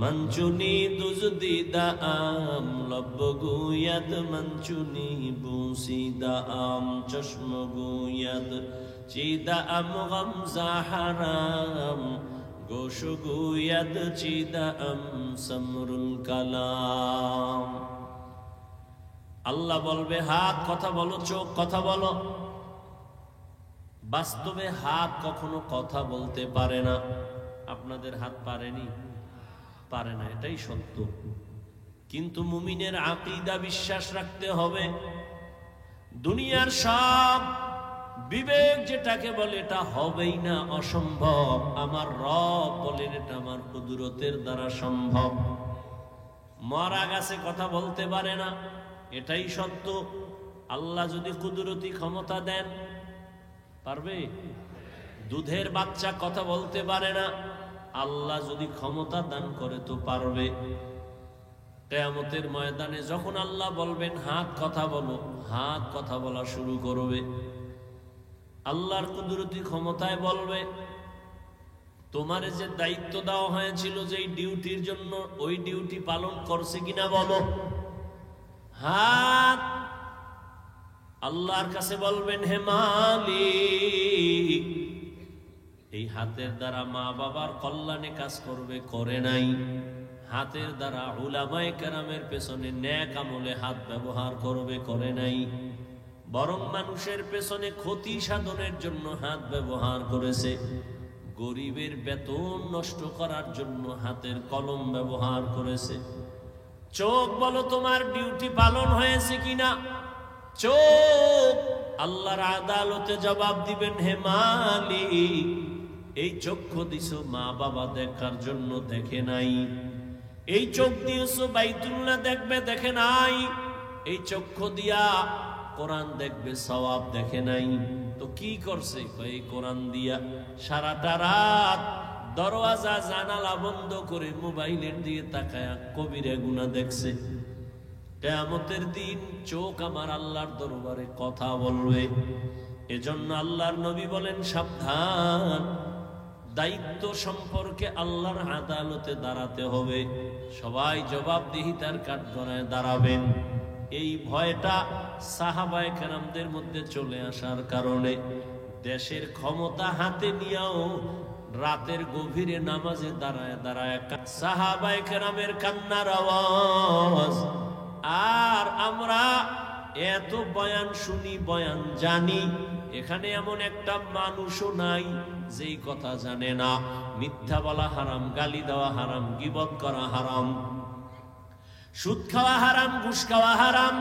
মঞ্চুনি দুজদিদা আম লবগুয়াদ মঞ্চুনি বুসিদা আম চশমগুয়াদ চিদা আম গামজা হারাম গোশগুয়াদ চিদা আম সমরুল কালাম। আল্লাহ বলবে, হাত কথা বলো, চোখ কথা বলো। বাস্তবে হাত কখনো কথা বলতে পারে না। আপনাদের হাত পারেনি? পারে না, এটাই সত্য। কিন্তু মুমিনের আকীদা বিশ্বাস রাখতে হবে, দুনিয়ার সব বিবেক যেটাকে বলে এটা হবেই না, অসম্ভব। আমার রব বলেন এটা আমার কুদরতের দ্বারা সম্ভব। মরা গাছে কথা বলতে পারে না, এটাই সত্য। আল্লাহ যদি কুদরতি ক্ষমতা দেন, পারবে? দুধের বাচ্চা কথা বলতে পারে না, আল্লাহ যদি ক্ষমতা দান করে তো পারবে। কিয়ামতের ময়দানে যখন আল্লাহ বলবেন হাত কথা বলো, হাত কথা বলা শুরু করবে। আল্লাহর কুদরতি ক্ষমতায় বলবে তোমার যে দায়িত্ব দেওয়া হয়েছিল যেই ডিউটির জন্য, ওই ডিউটি পালন করছে কিনা বলো। হাত আল্লাহর কাছে বলবেন হে মালিক, এই হাতের দ্বারা মা বাবার কল্যাণে কাজ করবে, করে নাই। হাতের দ্বারা উলামায়ে কেরামের পেছনে নেক আমলে হাত ব্যবহার করবে, করে নাই। বরং মানুষের পেছনে ক্ষতি সাধনের জন্য হাত ব্যবহার করেছে। গরিবের বেতন নষ্ট করার জন্য হাতের কলম ব্যবহার করেছে। চোখ বলো তোমার ডিউটি পালন হয়েছে কিনা। চোখ আল্লাহর আদালতে জবাব দিবেন হে মালিক, এই চক্ষু দিছো মা বাবা দেখার জন্য, দেখে নাই। এই চোখ দিয়েছো বাইতুল্লাহ দেখবে, দেখে নাই। এই চক্ষু দিয়া কোরআন দেখবে, সওয়াব দেখে নাই। তো কি করছে? এই কোরআন দিয়া সারাটা রাত দরওয়াজা জানালা বন্ধ করে মোবাইলের দিয়ে তাকায়া কবিরা গুনাহ দেখছে। কিয়ামতের দিন চোখ আমার আল্লাহর দরবারে কথা বলবে। এজন্য আল্লাহর নবী বলেন সাবধান, দায়িত্ব সম্পর্কে আল্লাহর আদালতে দাঁড়াতে হবে। সবাই জবাবদিহিতার কাঠগড়ায় দাঁড়াবেন। এই ভয়টা সাহাবায়ে কেরামদের মধ্যে চলে আসার কারণে দেশের ক্ষমতা হাতে নিয়েও রাতের গভীরে নামাজে দাঁড়ায় দাঁড়ায় সাহাবায়ে কেরামের কান্নার আওয়াজ। আর আমরা এত বয়ান শুনি, বয়ান জানি, এখানে এমন একটা মানুষও নাই যেই কথা জানে না। মিথ্যা বলা হারাম, গালি দেওয়া হারাম, গীবত করা হারাম, সুদ খাওয়া হারাম, ঘুষ খাওয়া হারাম,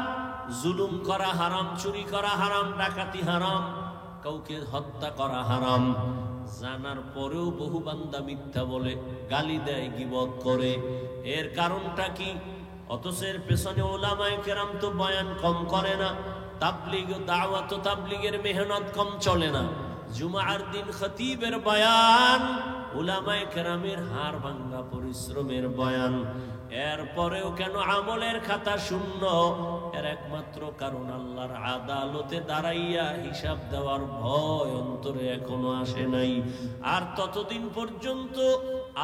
জুলুম করা হারাম, চুরি করা হারাম, ডাকাতি হারাম, কাউকে হত্যা করা হারাম। জানার পরেও বহু বান্দা মিথ্যা বলে, গালি দেয়, গীবত করে। এর কারণটা কি? অথচ এর পেছনে উলামায়ে কেরাম তো বয়ান কম করে না, তাবলীগ ও দাওয়াত ও তাবলীগের মেহনত কম চলে না। জুমার দিন খতিবের বয়ান, উলামায়ে কেরামের হাড় ভাঙ্গা পরিশ্রমের বয়ান। এরপরেও কেন আমলের খাতা শূন্য? এর একমাত্র কারণ আল্লাহর আদালতে দাঁড়াইয়া হিসাব দেওয়ার ভয় অন্তরে এখনো আসে নাই। আর ততদিন পর্যন্ত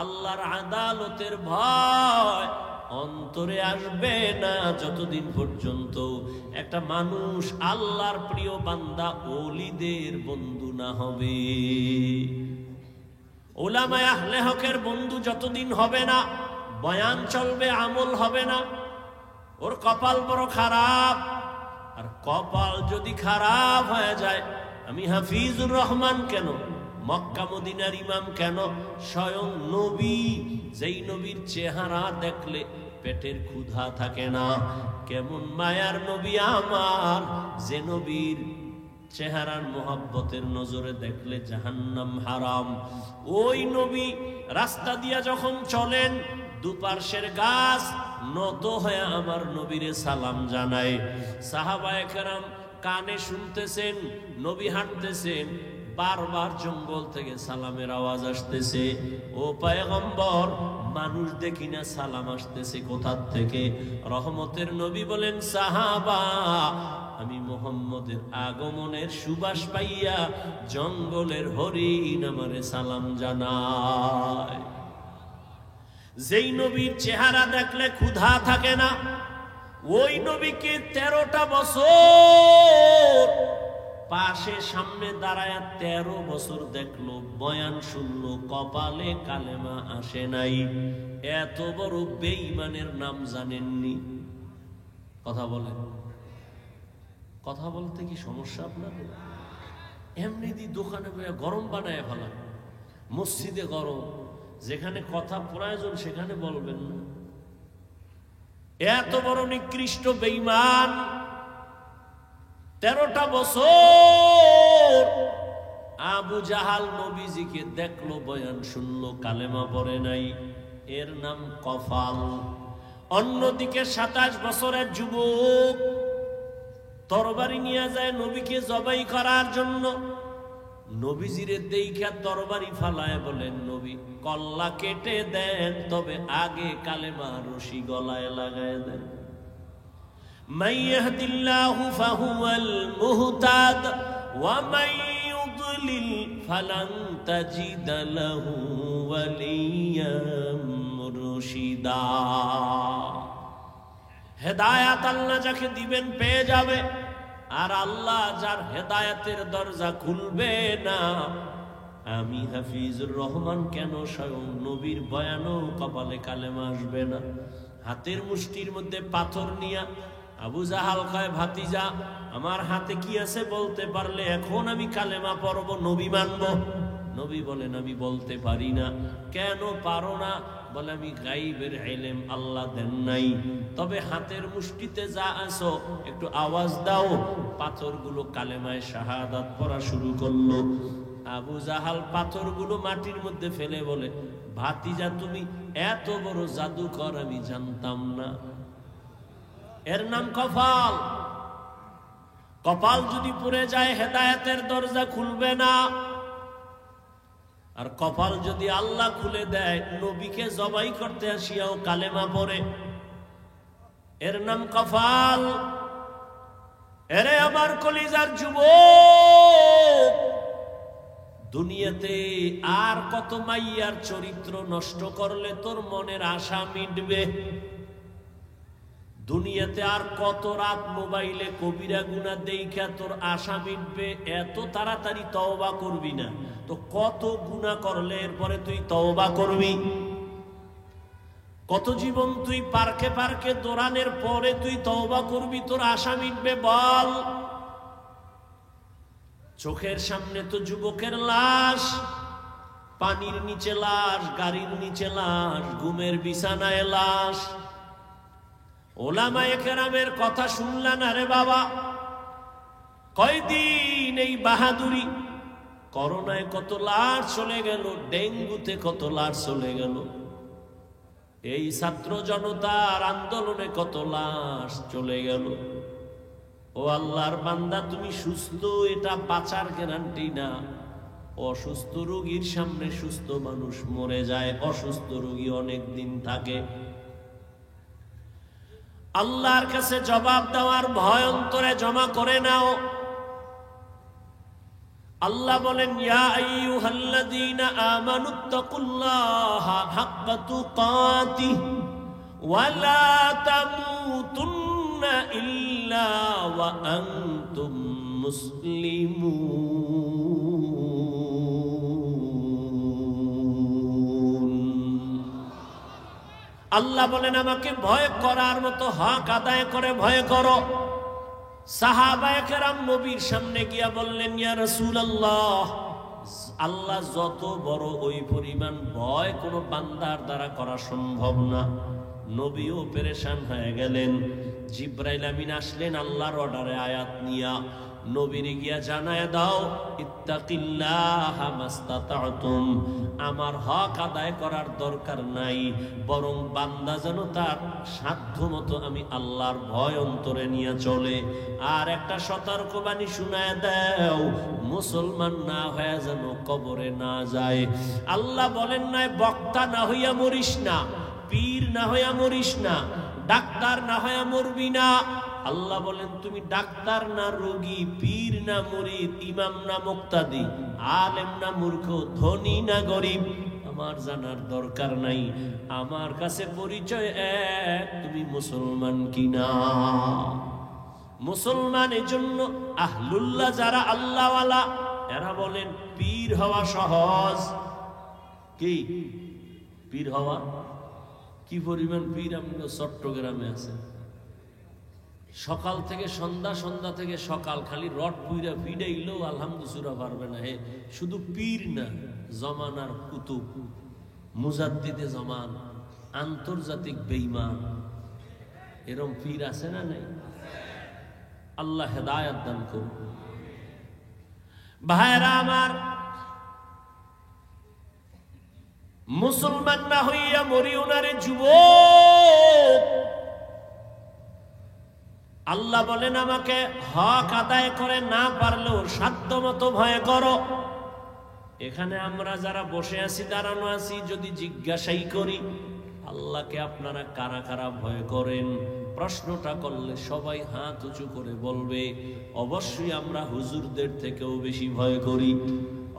আল্লাহর আদালতের ভয় অন্তরে আসবে না যতদিন পর্যন্ত একটা মানুষ আল্লাহর প্রিয় বান্দা ওলিদের বন্ধু না হবে। উলামায়ে আহলে হকের বন্ধু যতদিন হবে না, বয়ান চলবে, আমল হবে না। ওর কপাল বড় খারাপ। আর কপাল যদি খারাপ হয়ে যায়, আমি হাফিজুর রহমান কেন, মক্কা মদিনার ইমাম কেন, স্বয়ং নবী, যেই নবীর চেহারা দেখলে পেটের ক্ষুধা থাকে না, কেমন মায়ার নবী আমার, যে নবীর চেহারার মোহাব্বতের নজরে দেখলে জাহান্নাম হারাম। ওই নবী রাস্তা দিয়া যখন চলেন, দুপার্শ্বের গাছ নত হয়ে আমার নবীরে সালাম জানায়। সাহাবায়ে কেরাম কানে শুনতেছেন, নবী হাঁটতেছেন, বারবার জঙ্গল থেকে সালামের আওয়াজ আসতেছে। ও পয়গম্বর, মানুষ দেখি না, সালাম আসতেছে কোথার থেকে? রহমতের নবী বলেন সাহাবা, আমি মুহাম্মদের আগমনের সুবাস পাইয়া জঙ্গলের হরিণ আমারে সালাম জানায়। যেই নবীর চেহারা দেখলে ক্ষুধা থাকে না, ওই নবীকে 13টা বছর পাশে সামনে দাঁড়ায় 13 বছর দেখলো, বয়ান শুনলো, কপালে কালেমা আসে নাই। এত বড় বেঈমানের নাম জানেননি? কথা বলেন, কথা বলতে কি সমস্যা আপনাদের? এমনি দি দোকানে গরম বানায় ফেলা, মসজিদে গরম, যেখানে কথা প্রয়োজন সেখানে বলবেন না। এত বড় নিকৃষ্ট বেঈমান 13টা বছর আবু জাহাল নবীজিকে দেখলো, বয়ান শুনলো, কালেমা পড়ে নাই, এর নাম কফাল। অন্যদিকে 27 বছরের যুবক তরবারি নিয়ে যায় নবীকে জবাই করার জন্য। নবীজিরে দেইখা তরবারি ফালায় বলেন, নবী কল্লা কেটে দেন, তবে আগে কালেমা রশি গলায় লাগায় দেন। মান ইয়াহদিল্লাহু ফাহুয়াল মুহতাদ ওয়া মান ইউদ্লিল ফালান তাজিদা লাহু ওয়ালিয়াম মুরশিদা। হেদায়েত আল্লাহ যাকে দিবেন পেয়ে যাবে, আর আল্লাহ যার হেদায়েতের দরজা খুলবে না, আমি হাফিজুর রহমান কেন স্বয়ং নবীর বয়ানও কপালে কালেমা আসবে না। হাতের মুষ্টির মধ্যে পাথর নিয়া আবু জাহাল কয়, ভাতিজা আমার হাতে কি আছে বলতে পারলে এখন আমি কালেমা পড়ব, নবী মানব। নবী বলেন, আমি বলতে পারি না। কেন পারো না? বলে, আমি গাইবের ইলম আল্লাহ দেন নাই, তবে হাতের মুষ্টিতে যা আছো একটু আওয়াজ দাও। পাথরগুলো কালেমায় শাহাদাত পড়া শুরু করলো। আবু জাহাল পাথরগুলো মাটির মধ্যে ফেলে বলে, ভাতিজা তুমি এত বড় জাদুকর আমি জানতাম না। এর নাম কপাল। কপাল যদি পুড়ে যায় হেদায়েতের দরজা খুলবে না। আর কপাল যদি আল্লাহ খুলে দেয়, নবীকে জবাই করতে আসিয়াও কালেমা পড়ে, এর নাম কপাল। এরে আমার কলিজার যুবক, দুনিয়াতে আর কত মাইয়ার চরিত্র নষ্ট করলে তোর মনের আশা মিটবে? দুনিয়াতে আর কত রাত মোবাইলে কবিরা গুনাহ দেইখা তোর আশা মিটবে? এত তাড়াতাড়ি তওবা করবি না তো কত গুনাহ করলে এরপরে তুই তওবা করবি? কত জীবন তুই পার্কে পার্কে দৌড়ানোর পরে তুই তওবা করবি, তোর আশা মিটবে? বল। চোখের সামনে তো যুবকের লাশ, পানির নিচে লাশ, গাড়ির নিচে লাশ, ঘুমের বিছানায় লাশ। ওলামায়ে কেরামের কথা শুনলা না রে বাবা? কয়দিন এই বাহাদুরি? করোনায় কত লাশ চলে গেল, ডেঙ্গুতে কত লাশ চলে গেল, এই ছাত্র জনতার আন্দোলনে কত লাশ চলে গেল। ও আল্লাহর বান্দা, তুমি সুস্থ, এটা বাঁচার গ্যারান্টি না। অসুস্থ রোগীর সামনে সুস্থ মানুষ মরে যায়, অসুস্থ রোগী অনেক দিন থাকে। আল্লাহর কাছে জবাব দেওয়ার ভয় অন্তরে জমা করে নাও। আল্লাহ বলেন, ইয়া আইয়ুহাল্লাযীনা আমানুত্তাকুল্লাহা হাক্কা তুকাতিহি ওয়া লা তামুতুন্না ইল্লা ওয়া আনতুম মুসলিমুন। আল্লাহ বলেন, আমাকে ভয় করার মতো হক আদায় করে ভয় করো। সাহাবায়ে কেরাম নবীর সামনে গিয়া বললেন, ইয়া রাসূলুল্লাহ, আল্লাহ যত বড় ওই পরিমাণ ভয় কোনো বান্দার দ্বারা করা সম্ভব না। নবীও পেরেশান হয়ে গেলেন। জিবরাইল আমিন আসলেন আল্লাহর অর্ডারে আয়াত নিয়া। নবীরে গিয়া জানায় দাও, ইত্তাকিল্লাহা মাস্তাতাতুম, আমার হক আদায় করার দরকার নাই, বরং বান্দা যেন তার সাধ্য মতো আমি আল্লাহর ভয় অন্তরে নিয়ে চলে। আর একটা সতর্কবাণী শুনায় দাও, মুসলমান না হয়ে যেন কবরে না যায়। আল্লাহ বলেন নাই, বক্তা না হইয়া মরিস না, পীর না হইয়া মরিস না, ডাক্তার না হইয়া মরবি না। আল্লাহ বলেন, তুমি ডাক্তার না রোগী, পীর না মুরিদ, ইমাম না মুক্তাদি, আলেম না মূর্খ, ধনী না গরিব, আমার জানার দরকার নাই। আমার কাছে পরিচয় এক, তুমি মুসলমান কিনা। মুসলমানের জন্য আহলুল্লাহ যারা আল্লাহওয়ালা, এরা বলেন পীর হওয়া সহজ। কি পীর হওয়া? কি পরিমাণ পীর আপনার চট্টগ্রামে আছে। সকাল থেকে সন্ধ্যা, সন্ধ্যা থেকে সকাল, খালি রড পুইরা ফিডাইলেও আলহামদুলিল্লাহ পারবে না। হে শুধু পীর না, জমানার কুতুব, মুজাদ্দিদে জামান, আন্তর্জাতিক বেঈমান, এরকম পীর আছে না নাই? আল্লাহ হেদায়েত দান করুন। ভাইরা আমার, মুসলমান না হইয়া মরিও না রে যুবক। আল্লাহ বলেন, আমাকে হক আদায় করে না পারলেও সাধ্য মতো ভয় করো। এখানে আমরা যারা বসে আছি, দাঁড়ানো আছি, যদি জিজ্ঞাসাই করি আল্লাহকে আপনারা কারা কারা ভয় করেন, প্রশ্নটা করলে সবাই হাত উঁচু করে বলবে অবশ্যই আমরা হুজুরদের থেকেও বেশি ভয় করি।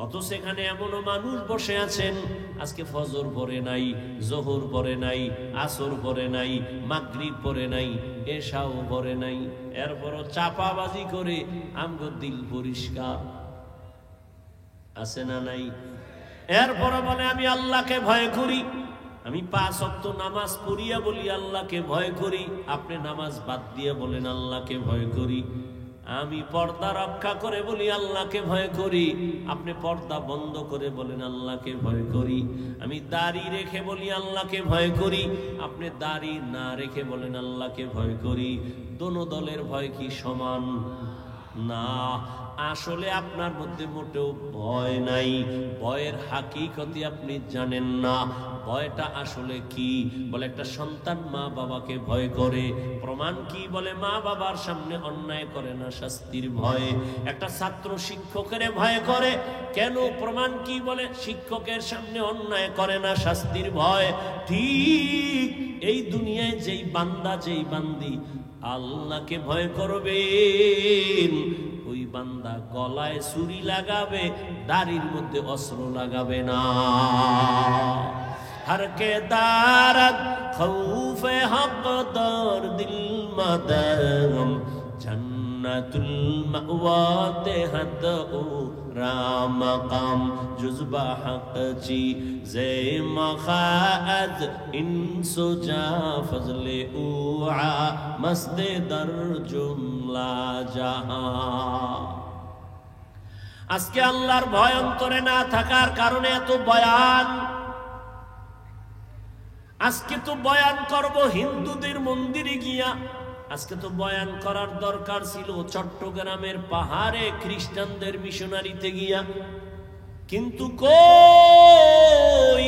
অথচ এখানে এমনও মানুষ বসে আছেন আজকে ফজর পড়ে নাই, জোহর পড়ে নাই, আসর পড়ে নাই, মাগরিব পড়ে নাই, এশাও পড়ে নাই, এরপরও চাপাবাজি করে আমগো দিল পরিষ্কার আছে না নাই? এরপরও বলে আমি আল্লাহকে ভয় করি, আমি 5 ওয়াক্ত নামাজ পড়িয়া বলি আল্লাহকে ভয় করি। আপনি নামাজ বাদ দিয়ে বলেন আল্লাহকে ভয় করি। আমি পর্দা রক্ষা করে বলি আল্লাহকে ভয় করি, আপনি পর্দা বন্ধ করে বলেন আল্লাহকে ভয় করি। আমি দাড়ি রেখে বলি আল্লাহকে ভয় করি, আপনি দাড়ি না রেখে বলেন আল্লাহকে ভয় করি। দোনো দলের ভয় কি সমান? না, আসলে আপনার মধ্যে মোটেও ভয় নাই। ভয়ের হাকিকতি আপনি জানেন না। ভয়টা আসলে কি? বলে একটা সন্তান মা বাবাকে ভয় করে। প্রমাণ কি? বলে মা বাবার সামনে অন্যায় করে না, শাস্তির ভয়ে। একটা ছাত্র শিক্ষকের ভয় করে, কেন? প্রমাণ কি? বলে শিক্ষকের সামনে অন্যায় করে না, শাস্তির ভয়। ঠিক এই দুনিয়ায় যেই বান্দা, যেই বান্দি আল্লাহকে ভয় করবেন, ওই বান্দা গলায় ছুরি লাগাবে, দাড়ির মধ্যে অস্ত্র লাগাবে না। हर के दारद खौफ हक दर दिल मदम जन्नतुल मअवा ते हद ओ राम मकाम जुज़बा हक जी जे मखाद इन सुजा फजले उआ मस्ते दर जुमला जहां। আজকে আল্লাহর ভয় অন্তরে না থাকার কারণে এত বয়ান। আজকে তো বয়ান করব হিন্দুদের মন্দিরে গিয়া, আজকে তো বয়ান করার দরকার ছিল চট্টগ্রামের পাহাড়ে খ্রিস্টানদের মিশনারিতে গিয়া, কিন্তু কই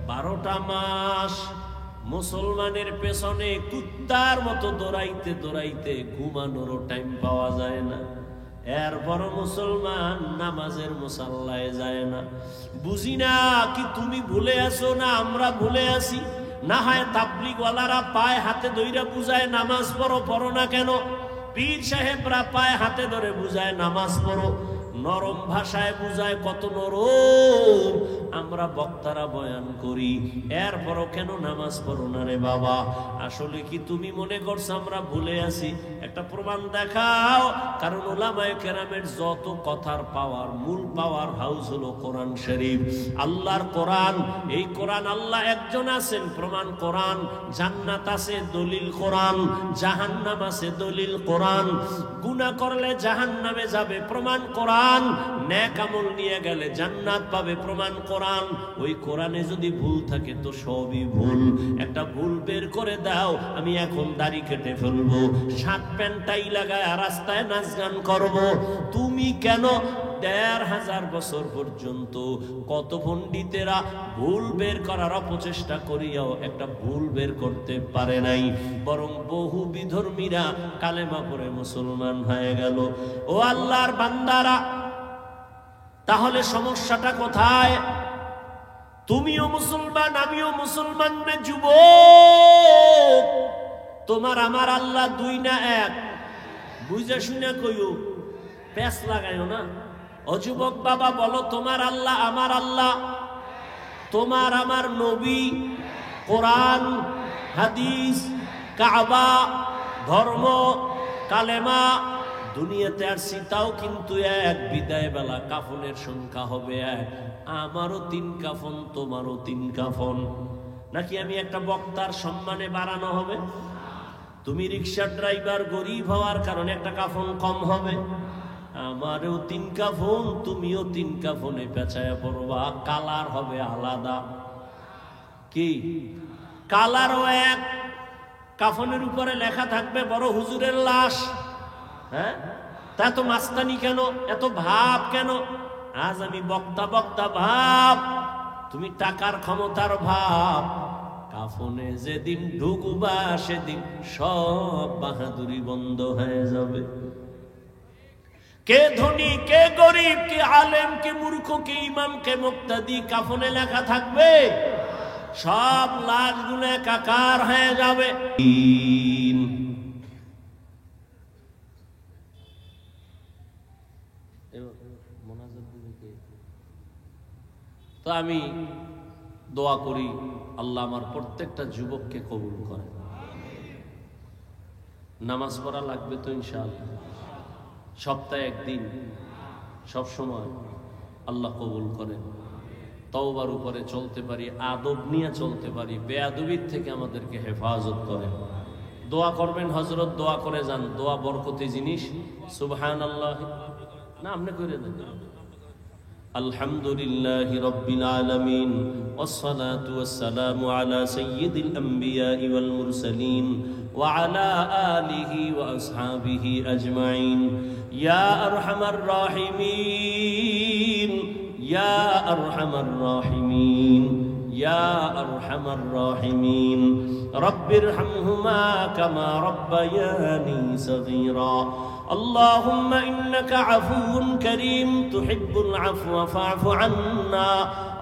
12টা মাস মুসলমানের পেছনে কুত্তার মতো দৌড়াইতে দৌড়াইতে ঘুমানোরও টাইম পাওয়া যায় না। এরপর মুসলমান নামাজের মুসাল্লায় যায় না। বুঝি না কি তুমি ভুলে আসো না আমরা ভুলে আসি? না হয় তাবলিগওয়ালারা পায়ে হাতে ধইরা বুঝায় নামাজ পড়ো, পড়ো না কেন? পীর সাহেবরা পায়ে হাতে ধরে বুঝায় নামাজ পড়ো, নরম ভাষায় বুঝায়, কত নরম। আমরা বক্তারা বয়ান করি, এরপরও কেন নামাজ পড়ো না রে বাবা? আসলে কি তুমি মনে করছো আমরা ভুলে আছি? একটা প্রমাণ দেখাও। কারণ উলামায়ে কেরামের যত কথার পাওয়ার, মূল পাওয়ার হাউস হলো কোরআন শরীফ, আল্লাহর কোরআন। এই কোরআন আল্লাহ একজন আছেন, প্রমাণ কোরআন। জান্নাত আছে, দলিল কোরআন। জাহান্নাম আছে, দলিল কোরআন। গুনাহ করলে জাহান্নামে যাবে, প্রমাণ কোরআন। নেক আমল নিয়ে গেলে জান্নাত পাবে, প্রমাণ কোরআন। ওই কোরআনে যদি ভুল থাকে তো সবই ভুল। একটা ভুল বের করে দাও, আমি এখন দাড়ি কেটে ফেলবো, শার্ট প্যান্টাই লাগায় রাস্তায় নাচ গান করবো। তুমি কেন 1500 বছর পর্যন্ত কত পণ্ডিতেরা ভুল বের করার অপচেষ্টা করিয়াও একটা ভুল বের করতে পারে নাই, বরং বহু বিধর্মীরা কালেমা পড়ে মুসলমান হয়ে গেল। ও আল্লাহর বান্দারা, তাহলে সমস্যাটা কোথায়? তুমিও মুসলমান, আমিও মুসলমান রে যুবক। তোমার আমার আল্লাহ দুই না এক? বুঝে শুনে কইও, প্যাস লাগাইও না। ও যুবক বাবা বলো, তোমার আল্লাহ আমার আল্লাহ, তোমার আমার নবী, কোরআন, হাদিস, কাবা, ধর্ম, কালেমা, দুনিয়াতে আর সীতাও কিন্তু এক। বিদায় বেলা কাফনের সংখ্যা হবে এক। আমারও 3 কাফন, তোমারও 3 কাফন। নাকি আমি একটা বক্তার সম্মানে বাড়ানো হবে? তুমি রিক্সার ড্রাইভার, গরিব হওয়ার কারণে একটা কাফন কম হবে? আমারও 3 কাফন, তুমিও 3 কাফনে পেঁচায়া পড়বা। কালার হবে আলাদা। কি কালারও এক। কাফনের উপরে লেখা থাকবে বড় হুজুরের লাশ। হ্যাঁ, তা এত মাস্তানি কেন, এত ভাব কেন? আজ আমি বক্তা বক্তা ভাব, তুমি টাকার ক্ষমতার ভাব। কাফনে যেদিন ঢুকবা সেদিন সব বাহাদুরি বন্ধ হয়ে যাবে। কে ধনী, কে গরিব, কে আলেম, কে মূর্খ, কে ইমাম, কে মুক্তাদি, কাফনে লেখা থাকবে? সব লাশগুলো একাকার হয়ে যাবে। তো আমি দোয়া করি আল্লাহ আমার প্রত্যেকটা যুবককে কবুল করে। নামাজ পড়া লাগবে তো ইনশাআল্লাহ, সপ্তাহে একদিন, সব সময় আল্লাহ কবুল করেন। তওবার উপরে চলতে পারি, আদব নিয়ে চলতে পারি, বেয়াদবির থেকে আমাদেরকে হেফাজত করেন। দোয়া করবেন, হযরত দোয়া করে যান, দোয়া বরকতি জিনিস। সুবহানাল্লাহ না আপনি কইরে দেন। আলহামদুলিল্লাহি রাব্বিল আলামিন ওয়াসসালাতু ওয়াসসালামু আলা সাইয়্যিদিল আমবিয়াই ওয়াল মুরসালিন ওয়া আলা আলিহি ওয়া আসহাবিহি আজমাইন। ইয়া আরহামার রাহিমিন, ইয়া আরহামার রাহিমিন, ইয়া আরহামার রাহিমিন। রব্বিরহামহুমা কামা রব্বায়ানি সগীরা। اللهم إنك عفو كريم تحب العفو فاعف عنا.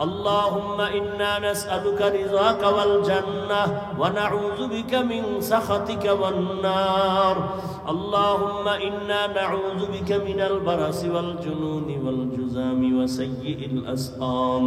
اللهم إنا نسألك رضاك والجنة ونعوذ بك من سخطك والنار. اللهم إنا نعوذ بك من البرص والجنون والجذام وسيء الأسقام.